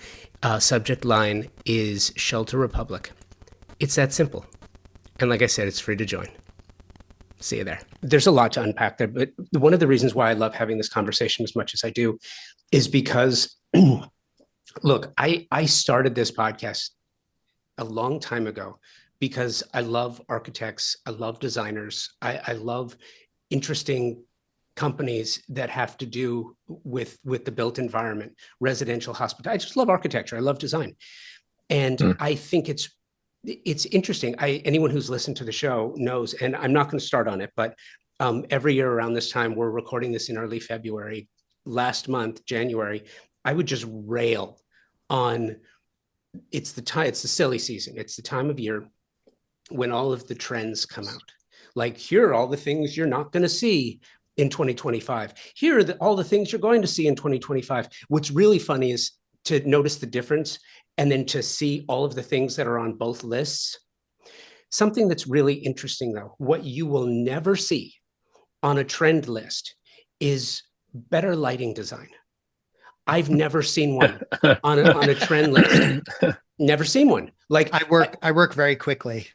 Speaker 1: Subject line is Shelter Republic. It's that simple. And like I said, it's free to join. See you there. There's a lot to unpack there, but one of the reasons why I love having this conversation as much as I do is because, look, I started this podcast a long time ago because I love architects, I love designers, I love interesting companies that have to do with the built environment, residential, hospitality. I just love architecture. I love design. And I think it's interesting. Anyone who's listened to the show knows, and I'm not going to start on it, but every year around this time, we're recording this in early February. Last month, January, I would just rail on it's the silly season. It's the time of year when all of the trends come out. Like, here are all the things you're not going to see in 2025. Here are all the things you're going to see in 2025. What's really funny is to notice the difference and then to see all of the things that are on both lists. Something that's really interesting, though, what you will never see on a trend list is better lighting design. I've never seen one on a trend list. Never seen one. Like,
Speaker 3: I work very quickly.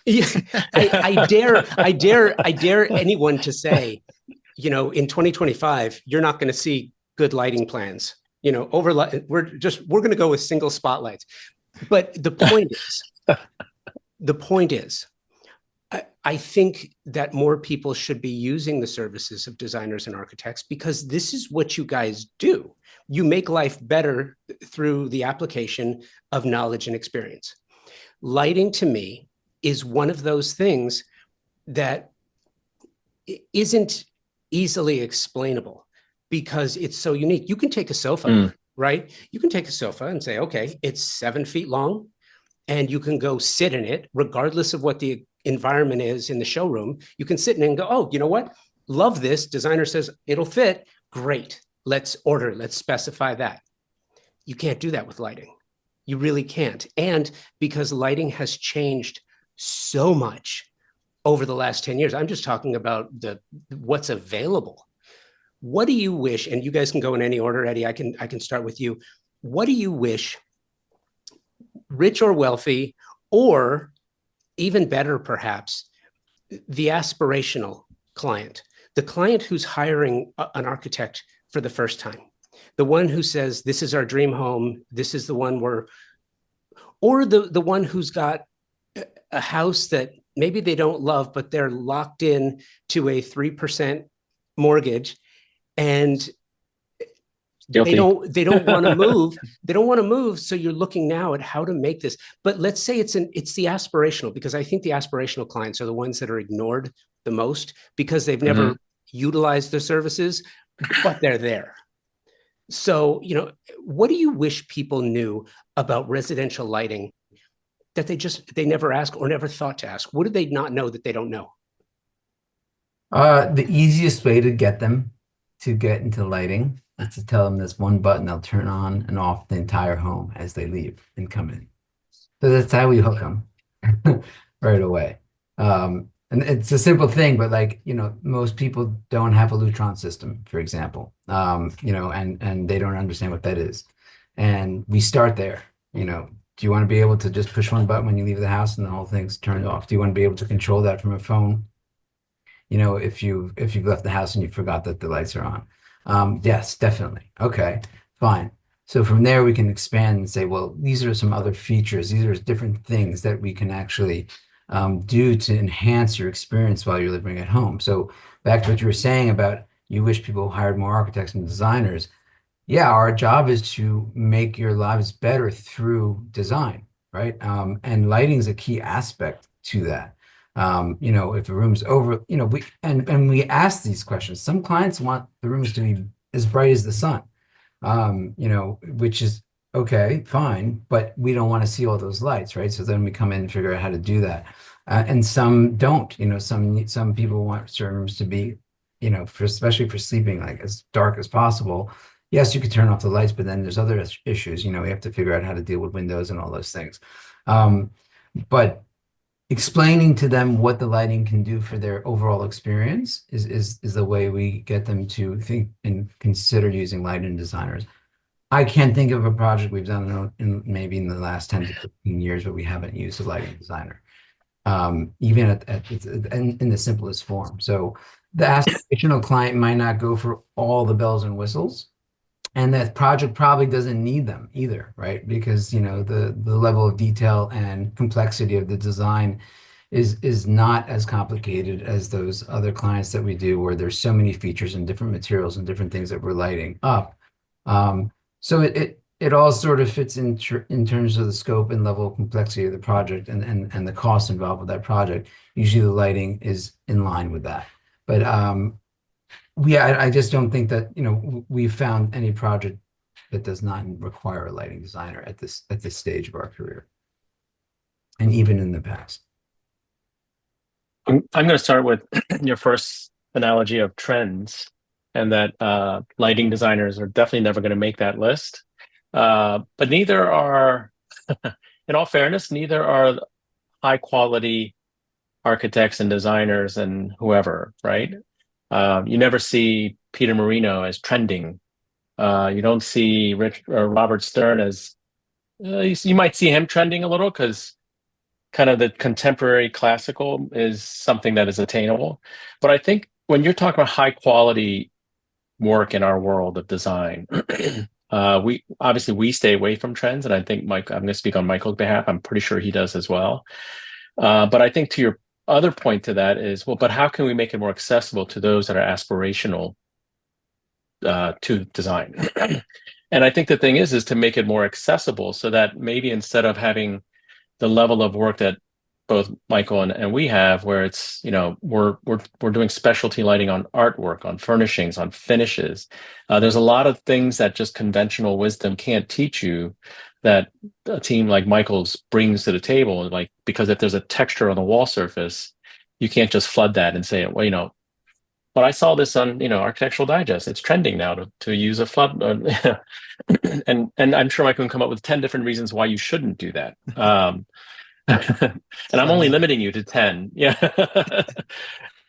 Speaker 1: Yeah, I dare anyone to say, in 2025, you're not going to see good lighting plans. We're going to go with single spotlights. But the point is, I think that more people should be using the services of designers and architects, because this is what you guys do. You make life better through the application of knowledge and experience. Lighting, to me, is one of those things that isn't easily explainable because it's so unique. You can take a sofa, right? You can take a sofa and say, okay, it's 7 feet long, and you can go sit in it, regardless of what the environment is in the showroom. You can sit in it and go, oh, you know what? Love this. Designer says it'll fit. Great. Let's order. Let's specify that. You can't do that with lighting. You really can't. And because lighting has changed so much over the last 10 years, I'm just talking about what's available. What do you wish, and you guys can go in any order, Eddie, I can start with you. What do you wish, rich or wealthy, or even better, perhaps, the aspirational client, the client who's hiring an architect for the first time, the one who says, this is our dream home, this is the one or the one who's got a house that maybe they don't love, but they're locked in to a 3% mortgage, and
Speaker 4: Guilty.
Speaker 1: they don't want to move. They don't want to move. So you're looking now at how to make this. But let's say it's the aspirational, because I think the aspirational clients are the ones that are ignored the most because they've never utilized the services, but they're there. So, what do you wish people knew about residential lighting that they never asked or never thought to ask? What do they not know that they don't know?
Speaker 2: The easiest way to get them to get into lighting is to tell them there's one button they'll turn on and off the entire home as they leave and come in. So that's how we hook them right away. And it's a simple thing, but most people don't have a Lutron system, for example, and they don't understand what that is. And we start there. Do you want to be able to just push one button when you leave the house and the whole thing's turned off? Do you want to be able to control that from a phone? If you've left the house and you forgot that the lights are on. Yes, definitely. Okay, fine. So from there we can expand and say, well, these are some other features. These are different things that we can actually do to enhance your experience while you're living at home. So back to what you were saying about you wish people hired more architects and designers. Yeah, our job is to make your lives better through design, right? And lighting is a key aspect to that. If a room's over, we ask these questions. Some clients want the rooms to be as bright as the sun, which is okay, fine, but we don't want to see all those lights, right? So then we come in and figure out how to do that. And some don't, some people want certain rooms to be, especially for sleeping, like as dark as possible. Yes, you could turn off the lights, but then there's other issues. We have to figure out how to deal with windows and all those things. But explaining to them what the lighting can do for their overall experience is the way we get them to think and consider using lighting designers. I can't think of a project we've done in maybe in the last 10 to 15 years where we haven't used a lighting designer, even in the simplest form. So the aspirational client might not go for all the bells and whistles, and that project probably doesn't need them either, right? Because the level of detail and complexity of the design is not as complicated as those other clients that we do, where there's so many features and different materials and different things that we're lighting up. So it all sort of fits in terms of the scope and level of complexity of the project and the cost involved with that project. Usually the lighting is in line with that. But I just don't think that we've found any project that does not require a lighting designer at this stage of our career, and even in the past.
Speaker 4: I'm going to start with your first analogy of trends, and that lighting designers are definitely never going to make that list. But neither are, in all fairness, neither are high quality architects and designers and whoever, right? You never see Peter Marino as trending. You don't see Robert Stern as, you might see him trending a little because kind of the contemporary classical is something that is attainable. But I think when you're talking about high quality work in our world of design, we stay away from trends, and I think Mike, I'm going to speak on Michael's behalf. I'm pretty sure he does as well. But I think to your other point to that is, well, but how can we make it more accessible to those that are aspirational to design? And I think the thing is to make it more accessible so that maybe instead of having the level of work that both Michael and we have, where it's, we're doing specialty lighting on artwork, on furnishings, on finishes. There's a lot of things that just conventional wisdom can't teach you that a team like Michael's brings to the table. Like, because if there's a texture on the wall surface, you can't just flood that and say, well, but I saw this on, Architectural Digest. It's trending now to use a flood. And I'm sure Michael can come up with 10 different reasons why you shouldn't do that. And I'm only limiting you to 10. Yeah.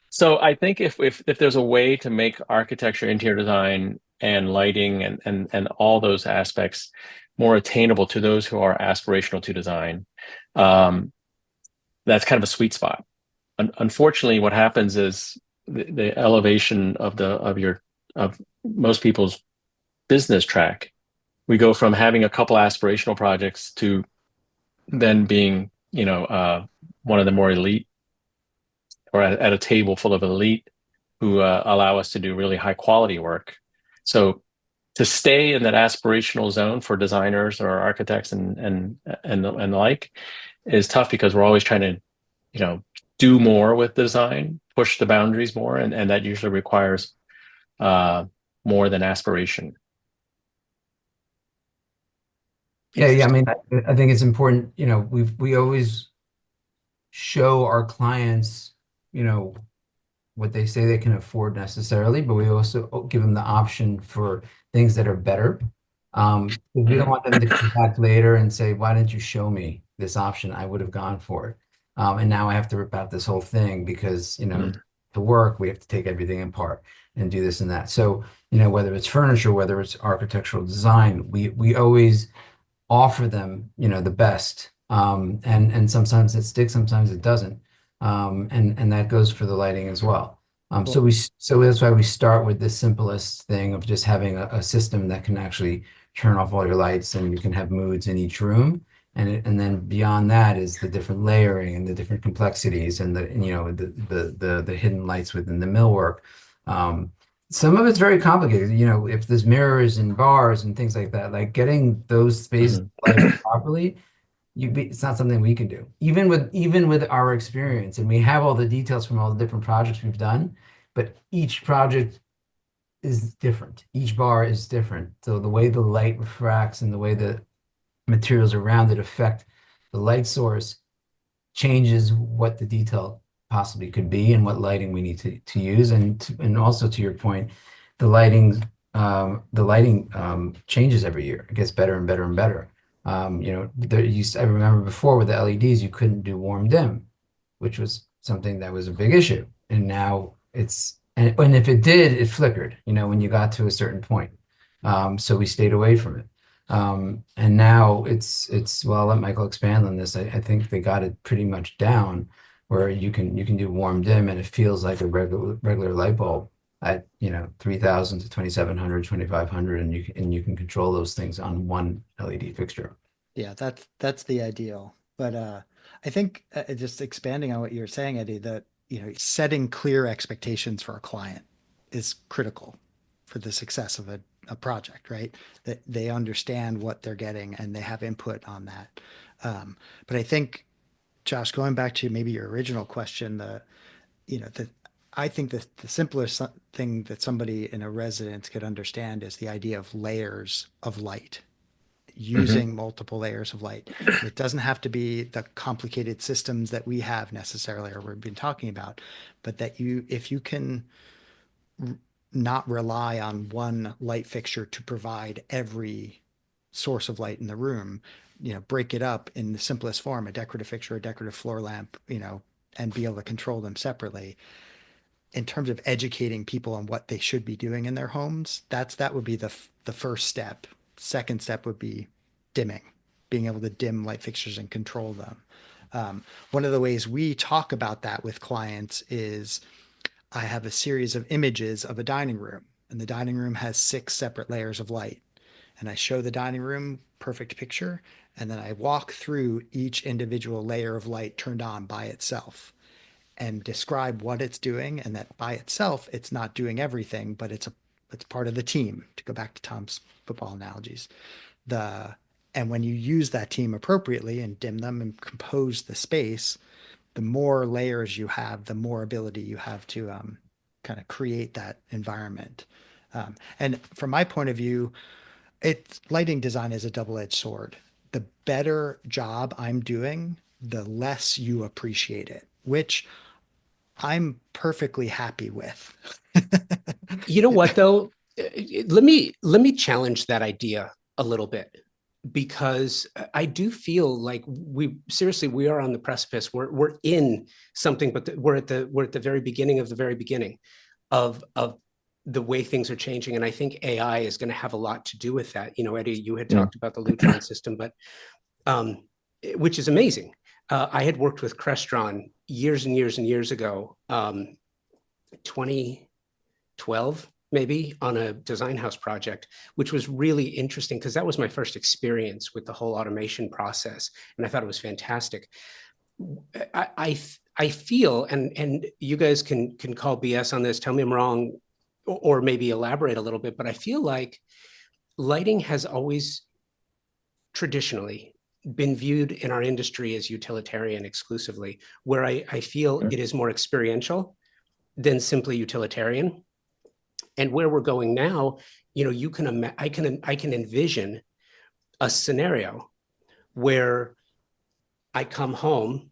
Speaker 4: So I think if there's a way to make architecture, interior design, and lighting and all those aspects more attainable to those who are aspirational to design, that's kind of a sweet spot. Unfortunately, what happens is the elevation of most people's business track. We go from having a couple aspirational projects to then being, one of the more elite, or at a table full of elite who allow us to do really high quality work. So to stay in that aspirational zone for designers or architects and the like is tough, because we're always trying to, do more with design, push the boundaries more, and that usually requires more than aspiration.
Speaker 2: Yeah. I mean, I think it's important. We always show our clients, what they say they can afford necessarily, but we also give them the option for things that are better. We don't want them to come back later and say, "Why didn't you show me this option? I would have gone for it." And now I have to rip out this whole thing because, to work, we have to take everything apart and do this and that. So, whether it's furniture, whether it's architectural design, we always offer them, the best. And sometimes it sticks, sometimes it doesn't. And that goes for the lighting as well. So that's why we start with the simplest thing of just having a system that can actually turn off all your lights, and you can have moods in each room. And then beyond that is the different layering and the different complexities and the hidden lights within the millwork. Some of it's very complicated. If there's mirrors and bars and things like that, like getting those spaces lighted properly, it's not something we can do. Even with our experience, and we have all the details from all the different projects we've done, but each project is different. Each bar is different. So the way the light refracts and the way the materials around it affect the light source changes what the detail possibly could be and what lighting we need to use. And also, to your point, the lighting changes every year. It gets better and better and better. I remember before with the LEDs, you couldn't do warm dim. which was something that was a big issue. And now and if it did, it flickered, when you got to a certain point. So we stayed away from it. And now well, I'll let Michael expand on this. I think they got it pretty much down where you can do warm dim and it feels like a regular light bulb at 3,000 to 2,700, 2,500, and you can control those things on one LED fixture.
Speaker 3: Yeah, that's the ideal. But I think just expanding on what you're saying, Eddie, that setting clear expectations for a client is critical for the success of a project, right? That they understand what they're getting and they have input on that. But I think, Josh, going back to maybe your original question, I think the simplest thing that somebody in a residence could understand is the idea of layers of light, using multiple layers of light. It doesn't have to be the complicated systems that we have necessarily, or we've been talking about, but that if you can not rely on one light fixture to provide every source of light in the room, break it up in the simplest form, a decorative fixture, a decorative floor lamp, and be able to control them separately. In terms of educating people on what they should be doing in their homes, that would be the first step. Second step would be dimming, being able to dim light fixtures and control them. One of the ways we talk about that with clients is I have a series of images of a dining room, and the dining room has 6 separate layers of light. And I show the dining room perfect picture, and then I walk through each individual layer of light turned on by itself and describe what it's doing, and that by itself, it's not doing everything, but it's part of the team, to go back to Tom's football analogies. And when you use that team appropriately and dim them and compose the space, the more layers you have, the more ability you have to kind of create that environment. And from my point of view, lighting design is a double-edged sword. The better job I'm doing, the less you appreciate it, which I'm perfectly happy with.
Speaker 1: You know what, though? Let me challenge that idea a little bit, because I do feel like we are on the precipice. We're in something, but we're at the very beginning of the very beginning of the way things are changing. And I think AI is going to have a lot to do with that. Eddie, you had talked about the Lutron system, but which is amazing. I had worked with Crestron years and years and years ago, 2012 maybe, on a design house project, which was really interesting because that was my first experience with the whole automation process, and I thought it was fantastic. I feel, and you guys can call BS on this, tell me I'm wrong, or maybe elaborate a little bit, but I feel like lighting has always traditionally been viewed in our industry as utilitarian exclusively, where I feel it is more experiential than simply utilitarian. And where we're going now, I can envision a scenario where I come home,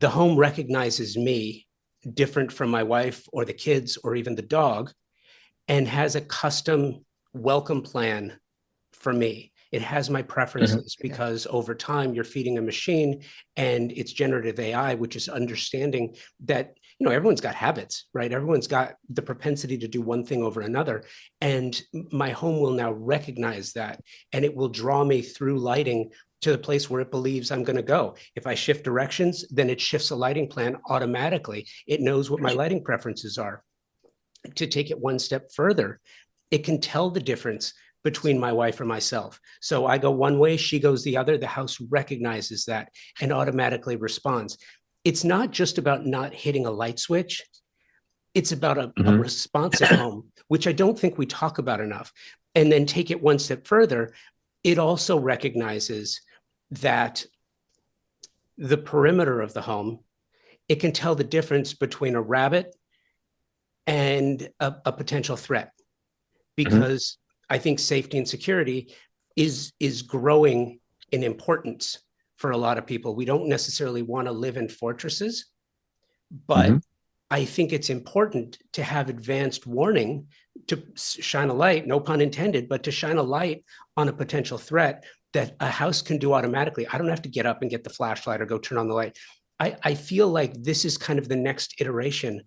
Speaker 1: the home recognizes me different from my wife or the kids or even the dog, and has a custom welcome plan for me. It has my preferences because over time you're feeding a machine, and it's generative AI, which is understanding that, everyone's got habits, right? Everyone's got the propensity to do one thing over another. And my home will now recognize that, and it will draw me through lighting to the place where it believes I'm going to go. If I shift directions, then it shifts a lighting plan automatically. It knows what my lighting preferences are. To take it one step further, it can tell the difference between my wife or myself. So I go one way, she goes the other. The house recognizes that and automatically responds. It's not just about not hitting a light switch. It's about a responsive home, which I don't think we talk about enough. And then take it one step further, it also recognizes that the perimeter of the home, it can tell the difference between a rabbit and a potential threat, because I think safety and security is growing in importance for a lot of people. We don't necessarily want to live in fortresses, but I think it's important to have advanced warning, to shine a light, no pun intended, but to shine a light on a potential threat that a house can do automatically. I don't have to get up and get the flashlight or go turn on the light. I feel like this is kind of the next iteration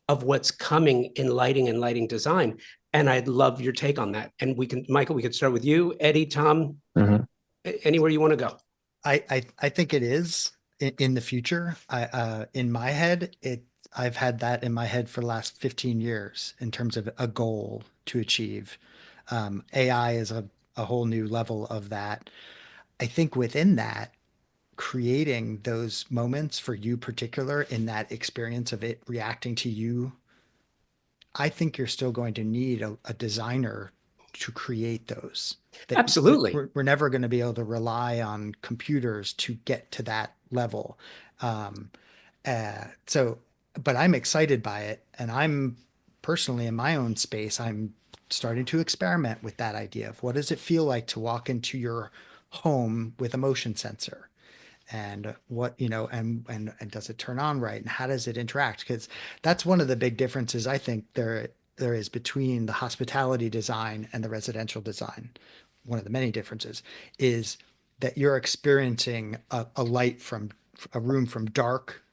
Speaker 1: of what's coming in lighting and lighting design. And I'd love your take on that. And Michael, we could start with you, Eddie, Tom, anywhere you want to go.
Speaker 3: I think it is in the future. In my head, I've had that in my head for the last 15 years in terms of a goal to achieve. AI is a whole new level of that. I think within that, creating those moments for you particular in that experience of it reacting to you, I think you're still going to need a designer to create those.
Speaker 1: Absolutely.
Speaker 3: We're never going to be able to rely on computers to get to that level. Um, so, but I'm excited by it. And I'm personally in my own space, I'm starting to experiment with that idea of what does it feel like to walk into your home with a motion sensor? And what, and does it turn on right? And how does it interact? Because that's one of the big differences I think there is between the hospitality design and the residential design. One of the many differences is that you're experiencing a light from a room from dark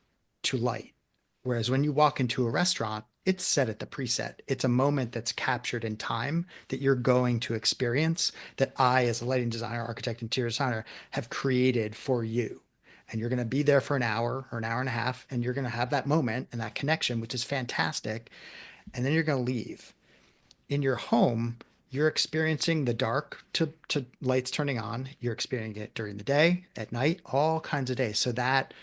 Speaker 3: to light. Whereas when you walk into a restaurant, it's set at the preset. It's a moment that's captured in time that you're going to experience that I, as a lighting designer, architect, interior designer, have created for you. And you're going to be there for an hour or an hour and a half, and you're going to have that moment and that connection, which is fantastic. And then you're going to leave. In your home, you're experiencing the dark to lights turning on. You're experiencing it during the day, at night, all kinds of days. So that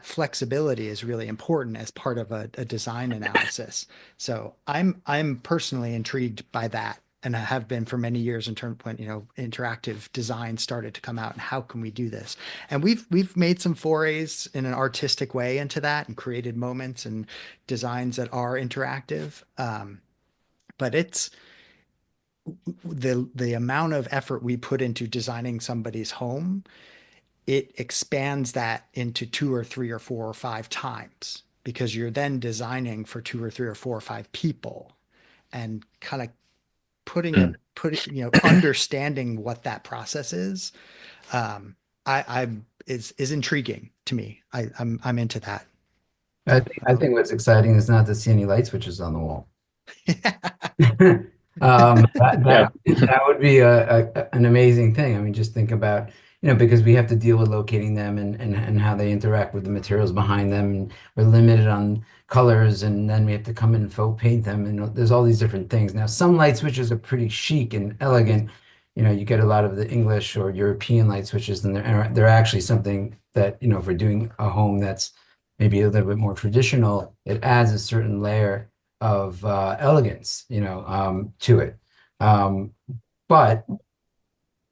Speaker 3: flexibility is really important as part of a design analysis. So I'm personally intrigued by that, and I have been for many years in terms when interactive design started to come out and how can we do this? And we've made some forays in an artistic way into that and created moments and designs that are interactive. But it's the amount of effort we put into designing somebody's home, it expands that into 2 or 3 or 4 or 5 times because you're then designing for 2 or 3 or 4 or 5 people and kind of understanding what that process is. I is intriguing to me. I'm into that.
Speaker 2: I think what's exciting is not to see any light switches on the wall.
Speaker 4: Yeah.
Speaker 2: That would be an amazing thing. I mean, just think about, because we have to deal with locating them and how they interact with the materials behind them. And we're limited on colors, and then we have to come in and faux paint them. And there's all these different things. Now, some light switches are pretty chic and elegant. You get a lot of the English or European light switches, and they're actually something that, if we're doing a home that's maybe a little bit more traditional, it adds a certain layer of elegance, to it. But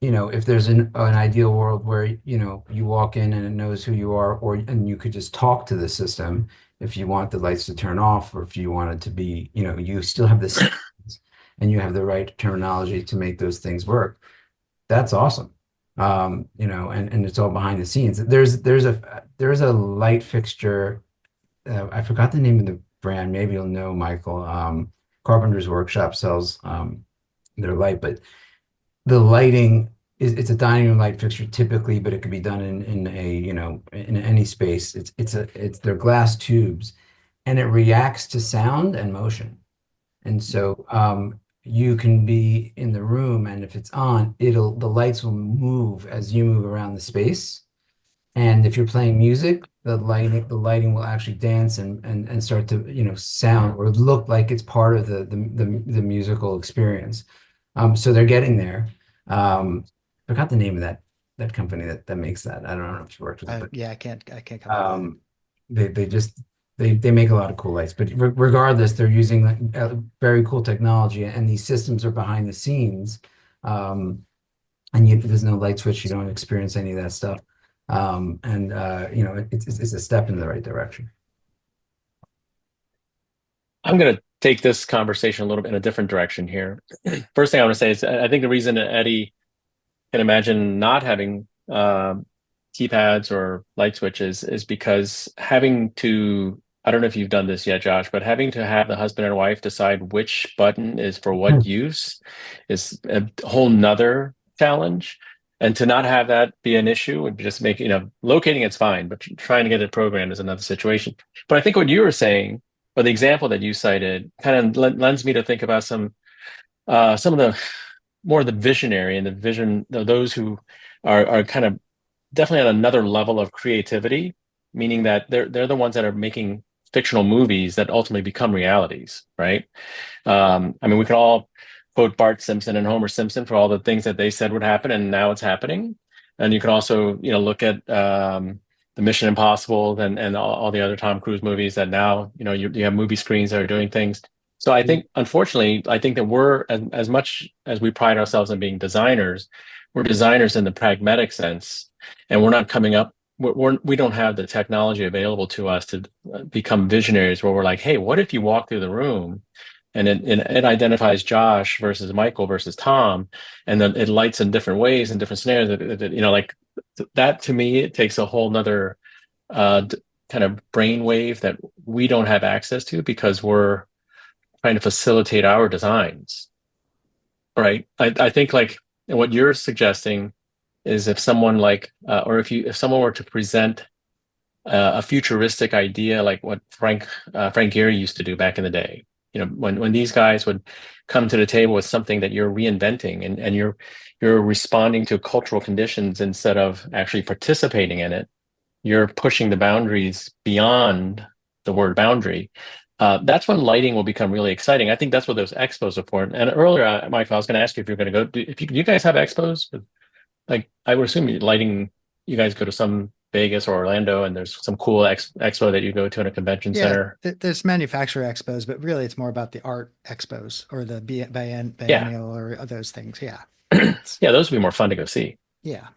Speaker 2: if there's an ideal world where you walk in and it knows who you are, and you could just talk to the system if you want the lights to turn off, or if you want it to be, you still have this and you have the right terminology to make those things work. That's awesome. And it's all behind the scenes. There's a light fixture. I forgot the name of the brand. Maybe you'll know, Michael. Carpenter's Workshop sells their light, but the lighting it's a dining room light fixture typically, but it could be done in any space. They're glass tubes, and it reacts to sound and motion. And so you can be in the room, and if it's on, the lights will move as you move around the space. And if you're playing music, the lighting will actually dance and start to sound or look like it's part of the musical experience. So they're getting there. Forgot the name of that company that makes that. I don't know if you worked with it, but
Speaker 3: Yeah, I can't come up with it.
Speaker 2: they make a lot of cool lights. But regardless, they're using very cool technology, and these systems are behind the scenes. And there's no light switch. You don't experience any of that stuff. It's a step in the right direction.
Speaker 4: I'm going to take this conversation a little bit in a different direction here. First thing I want to say is I think the reason that Eddie can imagine not having keypads or light switches is because having to, I don't know if you've done this yet, Josh, but having to have the husband and wife decide which button is for what use is a whole nother challenge. And to not have that be an issue would just make, locating it's fine, but trying to get it programmed is another situation. But I think what you were saying, or the example that you cited, kind of lends me to think about some of the more the visionary and the vision, those who are kind of definitely on another level of creativity, meaning that they're the ones that are making fictional movies that ultimately become realities, right? I mean, we can all quote Bart Simpson and Homer Simpson for all the things that they said would happen, and now it's happening. And you can also, look at the Mission Impossible and all the other Tom Cruise movies that now, you have movie screens that are doing things. So I think, unfortunately, I think that we're as much as we pride ourselves on being designers, we're designers in the pragmatic sense, and we're not coming up. We don't have the technology available to us to become visionaries where we're like, hey, what if you walk through the room and it identifies Josh versus Michael versus Tom, and then it lights in different ways in different scenarios. Like that to me, it takes a whole nother kind of brainwave that we don't have access to because we're trying to facilitate our designs, right? I think like what you're suggesting is if someone like, or if someone were to present a futuristic idea like what Frank Gehry used to do back in the day. When these guys would come to the table with something that you're reinventing and you're responding to cultural conditions instead of actually participating in it, you're pushing the boundaries beyond the word boundary. That's when lighting will become really exciting. I think that's what those expos are for. And earlier, Mike, I was going to ask you if you're going to go. Do you guys have expos? Like, I would assume lighting. You guys go to some Vegas or Orlando, and there's some cool expo that you go to in a convention center.
Speaker 3: There's manufacturer expos, but really it's more about the art expos or the biennial or those things. Yeah.
Speaker 4: Yeah, those would be more fun to go see.
Speaker 3: Yeah.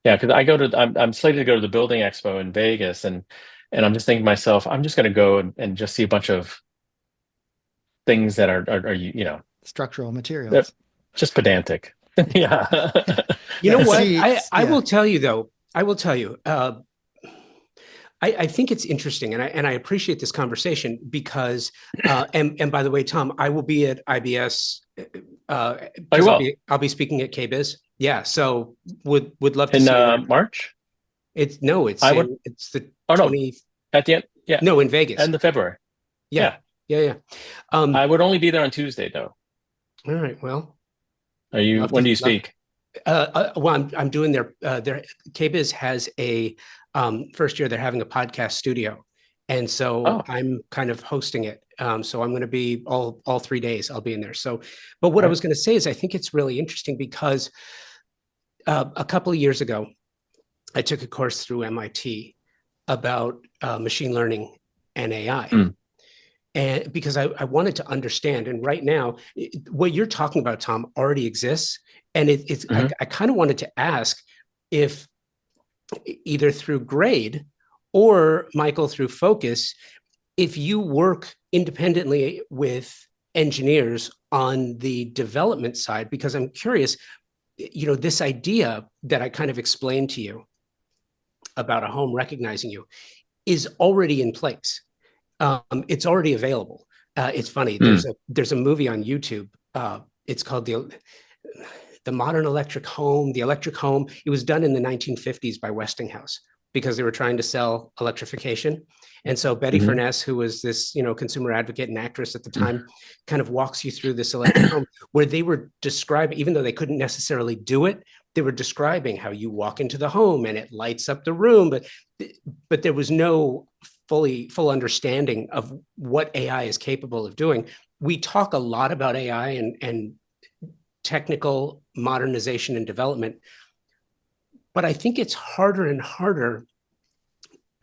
Speaker 4: Yeah, because I'm slated to go to the building expo in Vegas, and I'm just thinking to myself, I'm just going to go and just see a bunch of things that are
Speaker 3: structural materials,
Speaker 4: just pedantic. Yeah.
Speaker 1: You know what? I will tell you though. I will tell you. I think it's interesting, and I appreciate this conversation because, and by the way, Tom, I will be at IBS. I'll be speaking at KBIS. Yeah, so would love to see you
Speaker 4: March.
Speaker 1: It's the 20th
Speaker 4: at the end. Yeah,
Speaker 1: no, in Vegas,
Speaker 4: end of February.
Speaker 1: Yeah.
Speaker 4: I would only be there on Tuesday though.
Speaker 1: All right. Well,
Speaker 4: when do you speak?
Speaker 1: Well, I'm doing their KBIS has a first year they're having a podcast studio, and so I'm kind of hosting it. So I'm going to be all 3 days. I'll be in there. So, but what I was going to say is I think it's really interesting because a couple of years ago, I took a course through MIT about machine learning and AI. And because I wanted to understand, and right now, what you're talking about, Tom, already exists. And it's I kind of wanted to ask if either through Grade or Michael through Focus, if you work independently with engineers on the development side, because I'm curious, this idea that I kind of explained to you about a home recognizing you is already in place. It's already available. It's funny. There's a movie on YouTube. It's called the Modern Electric Home. The Electric Home. It was done in the 1950s by Westinghouse because they were trying to sell electrification. And so Betty Furness, who was this consumer advocate and actress at the time, kind of walks you through this electric home where they were describing, even though they couldn't necessarily do it, they were describing how you walk into the home and it lights up the room, but there was no full understanding of what AI is capable of doing. We talk a lot about AI and technical modernization and development, but I think it's harder and harder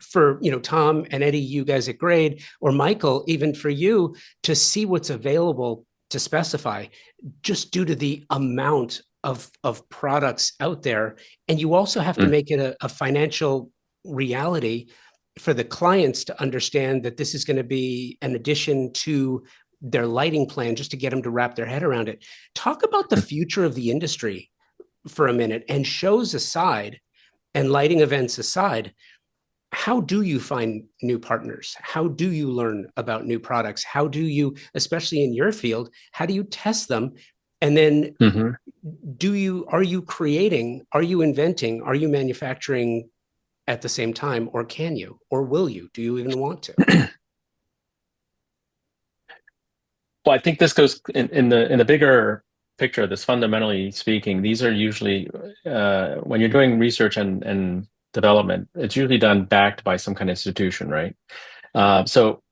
Speaker 1: for Tom and Eddie, you guys at Grade, or Michael, even for you to see what's available to specify, just due to the amount of products out there. And you also have to make it a financial reality for the clients to understand that this is going to be an addition to their lighting plan, just to get them to wrap their head around it. Talk about the future of the industry for a minute, and shows aside and lighting events aside, how do you find new partners? How do you learn about new products? How do you, especially in your field, how do you test them? And then
Speaker 4: Mhm.
Speaker 1: are you inventing, are you manufacturing at the same time, or can you, or will you? Do you even want to?
Speaker 4: Well, I think this goes in the bigger picture of this. Fundamentally speaking, these are usually when you're doing research and development, it's usually done backed by some kind of institution, right? So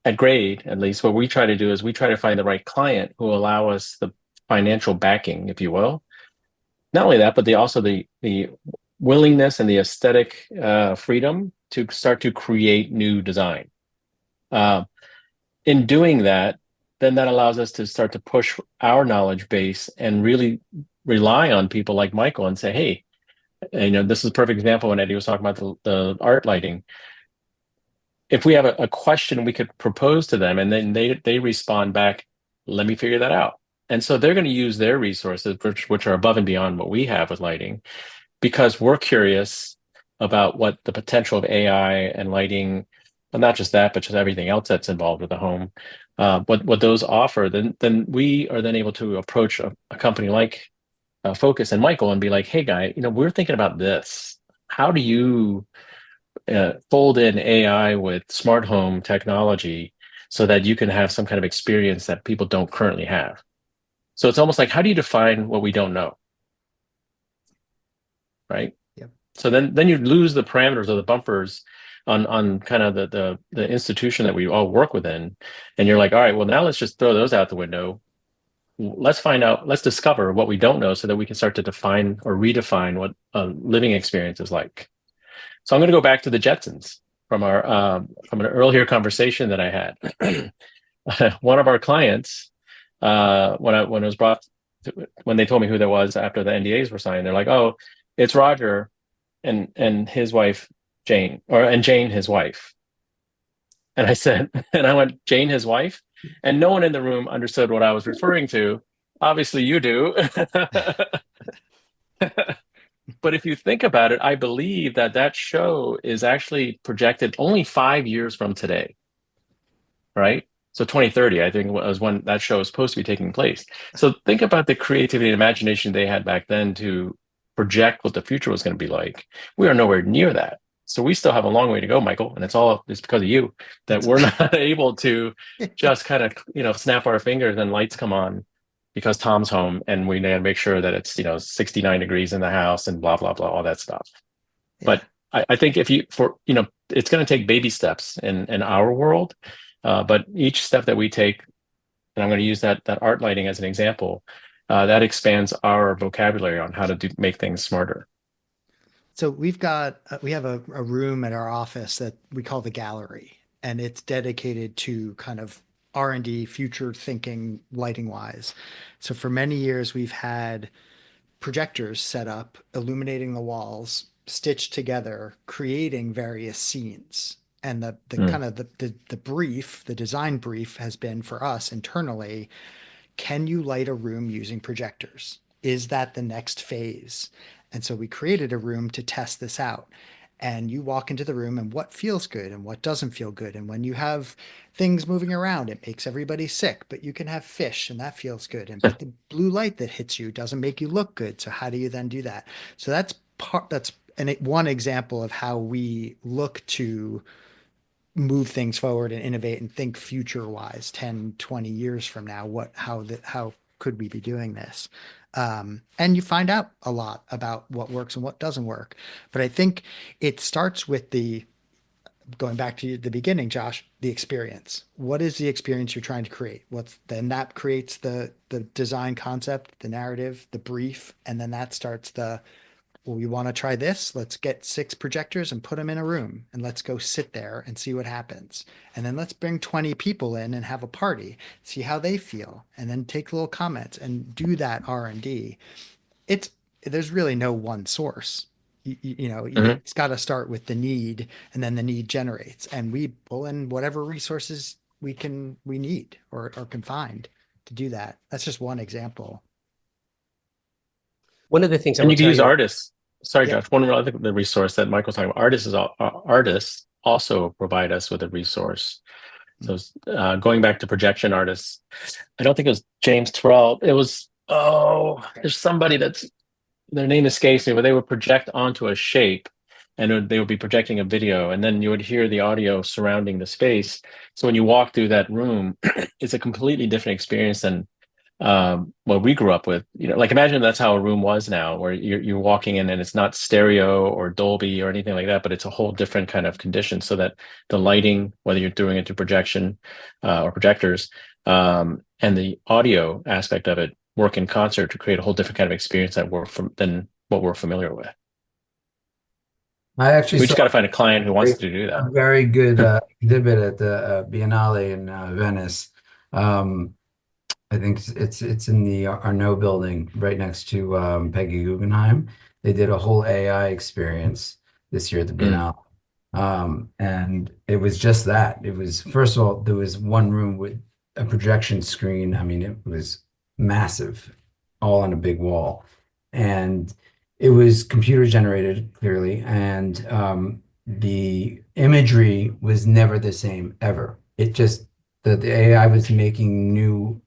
Speaker 4: at Grade, at least, what we try to do is we try to find the right client who will allow us the financial backing, if you will. Not only that, but also the willingness and the aesthetic freedom to start to create new design. Uh, in doing that, then that allows us to start to push our knowledge base and really rely on people like Michael and say, hey, this is a perfect example when Eddie was talking about the art lighting. If we have a question we could propose to them and then they respond back, let me figure that out. And so they're going to use their resources, which are above and beyond what we have with lighting, because we're curious about what the potential of AI and lighting, but not just that, but just everything else that's involved with the home, what those offer. Then we are then able to approach a company like Focus and Michael and be like, hey, guy, we're thinking about this. How do you fold in AI with smart home technology so that you can have some kind of experience that people don't currently have? So it's almost like, how do you define what we don't know? Right?
Speaker 3: Yep.
Speaker 4: So then you lose the parameters of the bumpers on kind of the institution that we all work within. And you're like, all right, well, now let's just throw those out the window. Let's discover what we don't know so that we can start to define or redefine what a living experience is like. So I'm going to go back to the Jetsons from an earlier conversation that I had. One of our clients, when they told me who that was after the NDAs were signed, they're like, "Oh, it's Roger and his wife Jane, and Jane his wife." And I said, and I went, "Jane his wife," and no one in the room understood what I was referring to. Obviously, you do. But if you think about it, I believe that show is actually projected only 5 years from today, right? So 2030, I think, was when that show is supposed to be taking place. So think about the creativity and imagination they had back then to project what the future was going to be like. We are nowhere near that. So we still have a long way to go, Michael, and it's because of you that we're not able to just kind of, snap our fingers and lights come on because Tom's home and we need to make sure that it's 69 degrees in the house and blah blah blah, all that stuff.
Speaker 3: Yeah.
Speaker 4: But I think it's going to take baby steps in our world, but each step that we take, and I'm going to use that art lighting as an example, that expands our vocabulary on how to make things smarter.
Speaker 3: So we have a room at our office that we call the gallery, and it's dedicated to kind of R&D, future thinking, lighting wise. So for many years, we've had projectors set up, illuminating the walls, stitched together, creating various scenes. And the kind of the brief, the design brief has been for us internally, can you light a room using projectors? Is that the next phase? And so we created a room to test this out. And you walk into the room and what feels good and what doesn't feel good. And when you have things moving around, it makes everybody sick, but you can have fish and that feels good. And but the blue light that hits you doesn't make you look good. So how do you then do that? So that's one example of how we look to move things forward and innovate and think future wise 10, 20 years from now, how could we be doing this? And you find out a lot about what works and what doesn't work. But I think it starts with going back to the beginning, Josh, the experience. What is the experience you're trying to create? Then that creates the design concept, the narrative, the brief, and then that starts well, you want to try this? Let's get 6 projectors and put them in a room and let's go sit there and see what happens. And then let's bring 20 people in and have a party, see how they feel, and then take little comments and do that R&D. There's really no one source. It's got to start with the need, and then the need generates, and we pull in whatever resources we need or can find to do that. That's just one example.
Speaker 1: One of the things
Speaker 4: and you can use
Speaker 1: you,
Speaker 4: artists. Sorry,
Speaker 3: Yeah.
Speaker 4: Josh. One other the resource that Michael's talking about. Artists also provide us with a resource. So going back to projection artists, I don't think it was James Terrell. It was oh, there's somebody that's their name escapes me, but they would project onto a shape and they would be projecting a video, and then you would hear the audio surrounding the space. So when you walk through that room, it's a completely different experience than what we grew up with. Like imagine that's how a room was now, where you're walking in and it's not stereo or Dolby or anything like that, but it's a whole different kind of condition. So that the lighting, whether you're doing it to projection or projectors, and the audio aspect of it work in concert to create a whole different kind of experience than what we're familiar with.
Speaker 2: I actually
Speaker 4: We
Speaker 2: saw
Speaker 4: just got to find a client who wants to do that.
Speaker 2: a very good exhibit at the Biennale in Venice. I think it's in the Arnault building right next to Peggy Guggenheim. They did a whole AI experience this year at the Biennale. And it was just that. It was, first of all, there was one room with a projection screen. I mean, it was massive, all on a big wall. And it was computer generated, clearly. And the imagery was never the same ever. It just, the AI was making new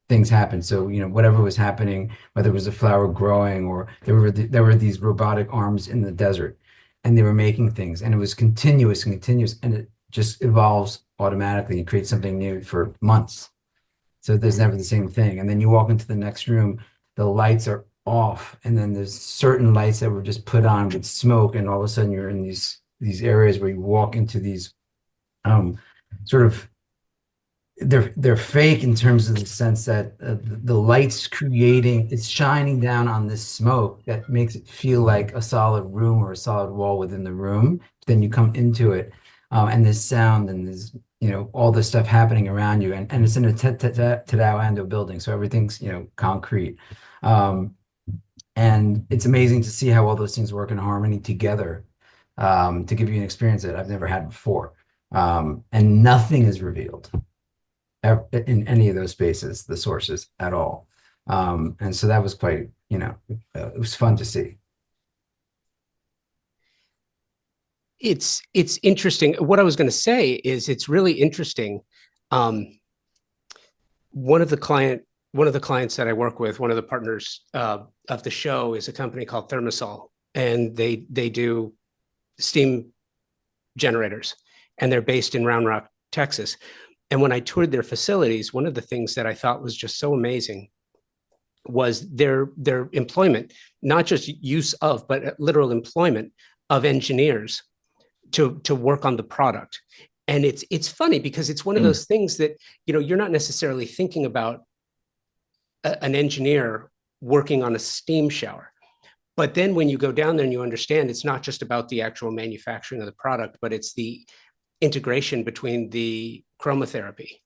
Speaker 2: things happen. So, whatever was happening, whether it was a flower growing or there were these robotic arms in the desert and they were making things and it was continuous and continuous and it just evolves automatically and creates something new for months. So there's never the same thing. And then you walk into the next room, the lights are off, and then there's certain lights that were just put on with smoke, and all of a sudden you're in these areas where you walk into these sort of they're fake in terms of the sense that the light's it's shining down on this smoke that makes it feel like a solid room or a solid wall within the room. Then you come into it, and there's sound and there's all this stuff happening around you, and it's in a Tadao Ando building, so everything's concrete, and it's amazing to see how all those things work in harmony together to give you an experience that I've never had before, and nothing is revealed in any of those spaces, the sources at all. And so that was quite, it was fun to see.
Speaker 1: It's interesting. What I was going to say is it's really interesting. One of the clients that I work with, one of the partners of the show, is a company called Thermosol, and they do steam generators, and they're based in Round Rock, Texas. And when I toured their facilities, one of the things that I thought was just so amazing was their employment, not just use of, but literal employment of engineers to work on the product. And it's funny because it's one of those things that, you're not necessarily thinking about an engineer working on a steam shower. But then when you go down there and you understand it's not just about the actual manufacturing of the product, but it's the integration between the chromotherapy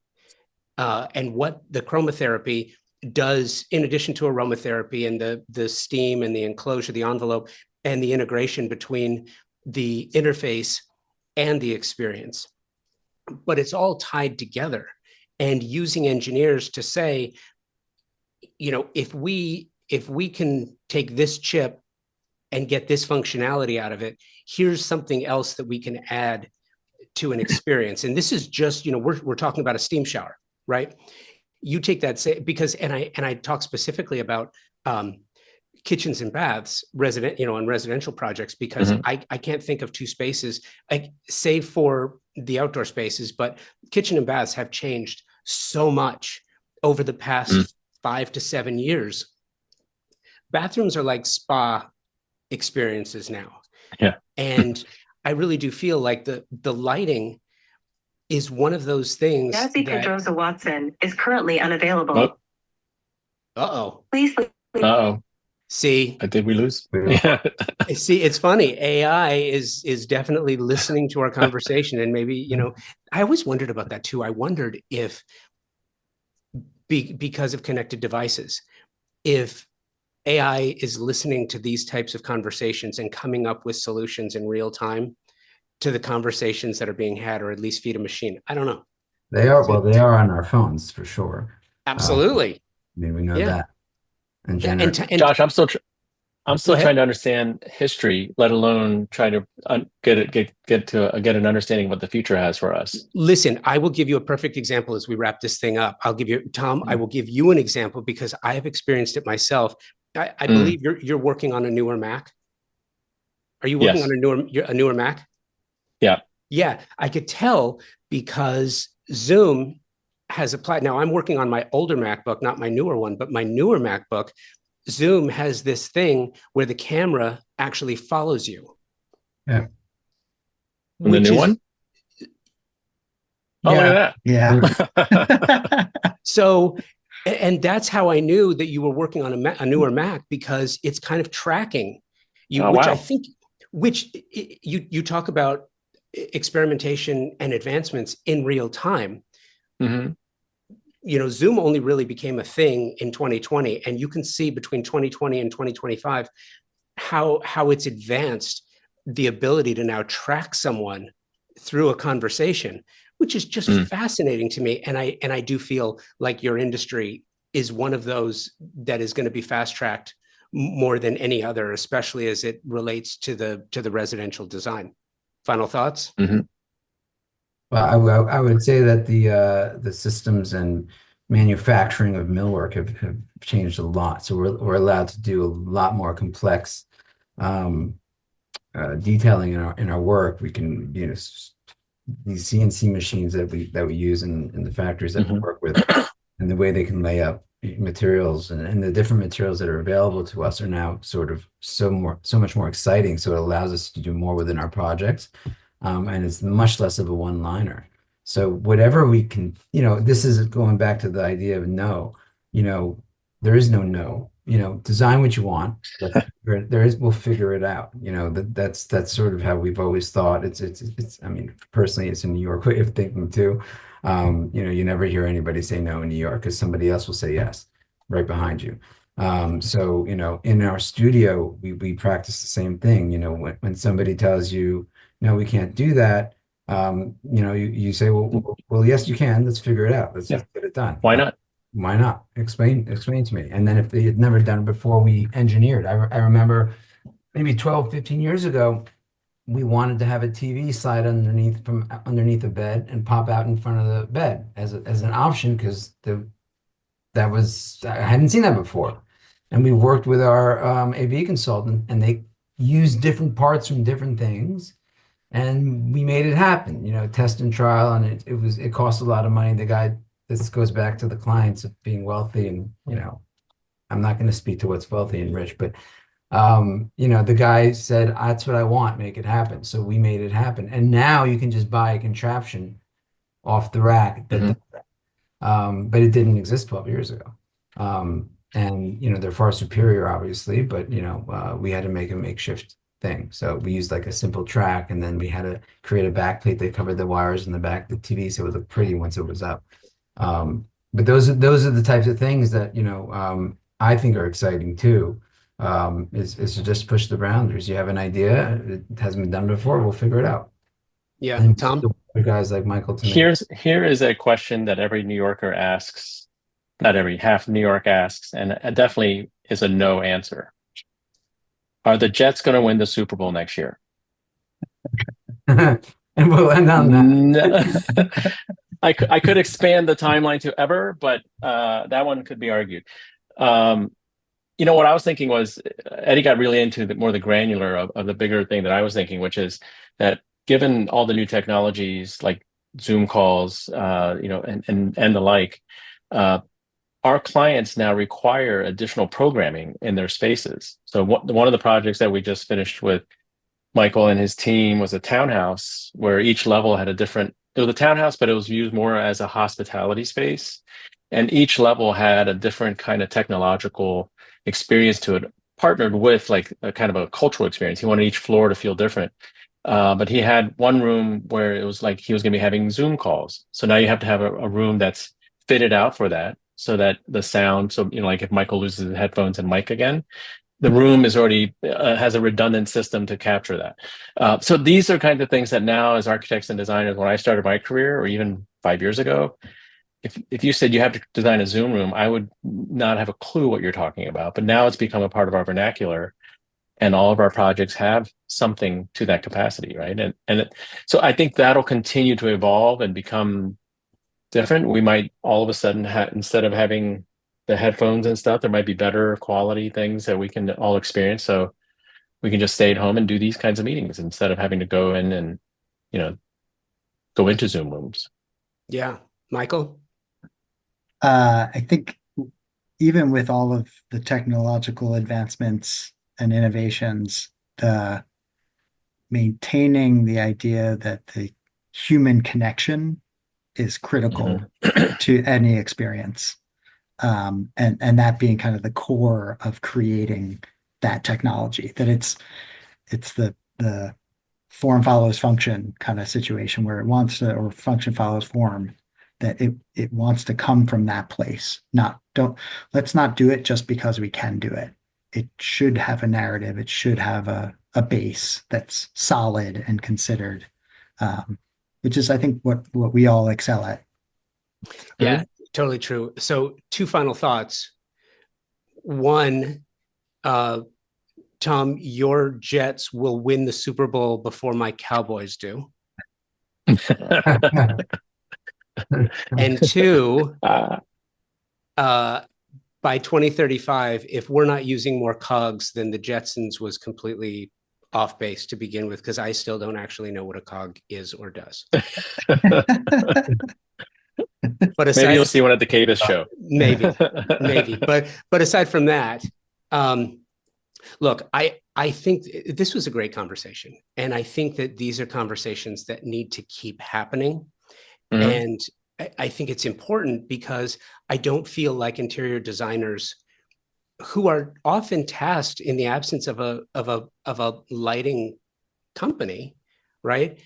Speaker 1: and what the chromotherapy does in addition to aromatherapy and the steam and the enclosure, the envelope, and the integration between the interface and the experience. But it's all tied together, and using engineers to say, if we can take this chip and get this functionality out of it, here's something else that we can add to an experience. And this is just, we're talking about a steam shower, right? You take that, because, and I talk specifically about kitchens and baths, on residential projects, because I can't think of two spaces, save for the outdoor spaces, but kitchen and baths have changed so much over the past 5 to 7 years. Bathrooms are like spa experiences now.
Speaker 4: Yeah.
Speaker 1: And I really do feel like the lighting is one of those things.
Speaker 5: Jazzy Pedrosa Watson is currently unavailable.
Speaker 4: Oh.
Speaker 1: Uh-oh.
Speaker 5: Please.
Speaker 4: Uh-oh.
Speaker 1: See,
Speaker 4: Did we lose?
Speaker 2: Yeah.
Speaker 1: See, it's funny. AI is definitely listening to our conversation, and maybe, I always wondered about that too. I wondered if, because of connected devices, if AI is listening to these types of conversations and coming up with solutions in real time to the conversations that are being had, or at least feed a machine. I don't know.
Speaker 2: They are on our phones for sure.
Speaker 1: Absolutely.
Speaker 2: I mean, we know
Speaker 1: Yeah.
Speaker 2: that. And
Speaker 1: And
Speaker 4: Josh, I'm still I'm
Speaker 1: Go
Speaker 4: still
Speaker 1: ahead.
Speaker 4: trying to understand history, let alone try to get an understanding of what the future has for us.
Speaker 1: Listen, I will give you a perfect example as we wrap this thing up. I'll give you, Tom, I will give you an example because I have experienced it myself. I believe you're working on a newer Mac. Are you working on
Speaker 4: Yes.
Speaker 1: a newer Mac?
Speaker 4: Yeah.
Speaker 1: Yeah, I could tell because Zoom has applied. Now I'm working on my older MacBook, not my newer one, but my newer MacBook. Zoom has this thing where the camera actually follows you.
Speaker 2: Yeah.
Speaker 4: And the
Speaker 1: Which
Speaker 4: new
Speaker 1: is
Speaker 4: one? Oh,
Speaker 6: Yeah.
Speaker 4: look at
Speaker 6: Yeah.
Speaker 4: that.
Speaker 1: so, and that's how I knew that you were working on a newer Mac because it's kind of tracking you,
Speaker 4: Oh,
Speaker 1: which I
Speaker 4: wow.
Speaker 1: think, which you talk about experimentation and advancements in real time.
Speaker 4: Mhm.
Speaker 1: You know, Zoom only really became a thing in 2020, and you can see between 2020 and 2025 how it's advanced the ability to now track someone through a conversation, which is just
Speaker 4: Mm.
Speaker 1: fascinating to me. And I do feel like your industry is one of those that is going to be fast tracked more than any other, especially as it relates to the residential design. Final thoughts?
Speaker 4: Mhm.
Speaker 2: Well, I would say that the systems and manufacturing of millwork have changed a lot. So we're allowed to do a lot more complex um, detailing in our work. We can, you know, these CNC machines that we use in the factories that we
Speaker 4: Mhm.
Speaker 2: work with, and the way they can lay up materials and the different materials that are available to us are now sort of so much more exciting. So it allows us to do more within our projects, and it's much less of a one-liner. So whatever we can, you know, this is going back to the idea of no, you know, there is no no. You know, design what you want. We'll figure it out. You know, that's sort of how we've always thought. I mean, personally, it's a New York way of thinking too. You know, you never hear anybody say no in New York because somebody else will say yes right behind you. So, you know, in our studio, we practice the same thing. You know, when somebody tells you, no, we can't do that, you know, you say, well, yes, you can. Let's figure it out. Let's
Speaker 4: Yeah.
Speaker 2: get it done.
Speaker 4: Why not?
Speaker 2: Why not? Explain to me. And then if they had never done it before, we engineered. I remember maybe 12, 15 years ago, we wanted to have a TV slide underneath from underneath a bed and pop out in front of the bed as an option because that was I hadn't seen that before. And we worked with our AV consultant and they used different parts from different things and we made it happen, you know, test and trial, and it cost a lot of money. The guy, this goes back to the clients of being wealthy, and you know, I'm not going to speak to what's wealthy and rich, but you know, the guy said, that's what I want, make it happen. So we made it happen. And now you can just buy a contraption off the rack that
Speaker 4: Mhm.
Speaker 2: does that. But it didn't exist 12 years ago. And you know, they're far superior, obviously, but you know, we had to make a makeshift thing. So we used like a simple track, and then we had to create a backplate that covered the wires in the back of the TV so it would look pretty once it was up. But those are the types of things that, you know, I think are exciting too. Is to just push the boundaries. You have an idea, it hasn't been done before, we'll figure it out.
Speaker 1: Yeah,
Speaker 2: And
Speaker 1: Tom.
Speaker 2: guys like Michael to make.
Speaker 4: Here is a question that every New Yorker asks, not every, half New York asks, and it definitely is a no answer. Are the Jets going to win the Super Bowl next year?
Speaker 2: And we'll end on that.
Speaker 4: No. I could expand the timeline to ever, but that one could be argued. You know, what I was thinking was Eddie got really into more the granular of the bigger thing that I was thinking, which is that given all the new technologies like Zoom calls, you know, and the like, our clients now require additional programming in their spaces. So one of the projects that we just finished with Michael and his team was a townhouse where each level had it was a townhouse, but it was used more as a hospitality space. And each level had a different kind of technological experience to it, partnered with like a kind of a cultural experience. He wanted each floor to feel different. But he had one room where it was like he was going to be having Zoom calls. So now you have to have a room that's fitted out for that so that the sound, so, you know, like if Michael loses his headphones and mic again, the room is already has a redundant system to capture that. So these are kinds of things that now, as architects and designers, when I started my career, or even 5 years ago, if you said you have to design a Zoom room, I would not have a clue what you're talking about. But now it's become a part of our vernacular. and all of our projects have something to that capacity, right? So I think that'll continue to evolve and become different. We might all of a sudden instead of having the headphones and stuff, there might be better quality things that we can all experience. So we can just stay at home and do these kinds of meetings instead of having to go in and, go into Zoom rooms.
Speaker 1: Yeah. Michael?
Speaker 3: I think even with all of the technological advancements and innovations, the maintaining the idea that the human connection is critical to any experience. And that being kind of the core of creating that technology, that it's the form follows function kind of situation where it wants to, or function follows form, that it wants to come from that place. Let's not do it just because we can do it. It should have a narrative. It should have a base that's solid and considered, which is, I think, what we all excel at.
Speaker 1: Yeah, totally true. So 2 final thoughts. One, Tom, your Jets will win the Super Bowl before my Cowboys do. And 2, by 2035, if we're not using more cogs, then the Jetsons was completely off base to begin with, because I still don't actually know what a cog is or does. But aside,
Speaker 4: maybe you'll see one at the Cadis show.
Speaker 1: Maybe. But aside from that, look, I think this was a great conversation, and I think that these are conversations that need to keep happening. And I think it's important because I don't feel like interior designers, who are often tasked in the absence of a lighting company, right,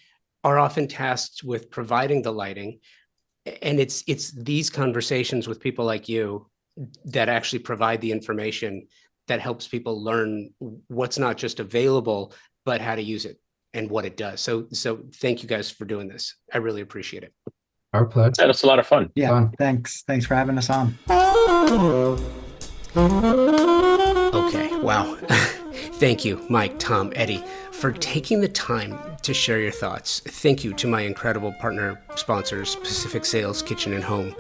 Speaker 1: are often tasked with providing the lighting. And it's these conversations with people like you that actually provide the information that helps people learn what's not just available, but how to use it and what it does. So thank you guys for doing this. I really appreciate it.
Speaker 2: Our pleasure.
Speaker 4: That's a lot of fun.
Speaker 3: Yeah,
Speaker 2: Fun.
Speaker 3: thanks for having us on.
Speaker 1: Okay, wow. Thank you, Mike, Tom, Eddie, for taking the time to share your thoughts. Thank you to my incredible partner sponsors, Pacific Sales, Kitchen and Home,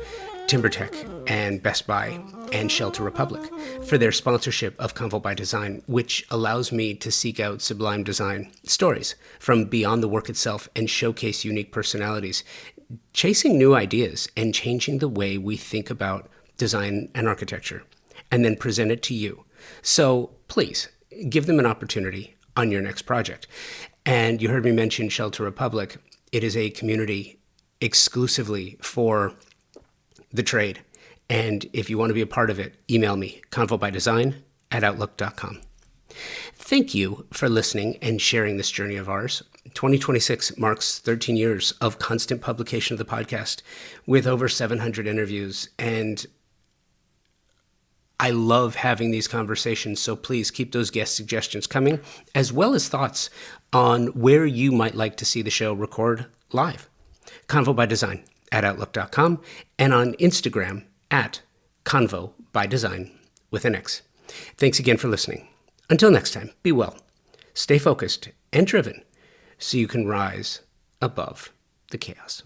Speaker 1: TimberTech, and Best Buy, and Shelter Republic, for their sponsorship of Convo by Design, which allows me to seek out sublime design stories from beyond the work itself and showcase unique personalities, chasing new ideas and changing the way we think about design and architecture, and then present it to you. So please give them an opportunity on your next project. And you heard me mention Shelter Republic. It is a community exclusively for the trade. And if you want to be a part of it, email me, convobydesign@outlook.com. Thank you for listening and sharing this journey of ours. 2026 marks 13 years of constant publication of the podcast with over 700 interviews. And I love having these conversations, so please keep those guest suggestions coming, as well as thoughts on where you might like to see the show record live. convobydesign@outlook.com, and on Instagram @convobydesign with an X. Thanks again for listening. Until next time, be well, stay focused and driven so you can rise above the chaos.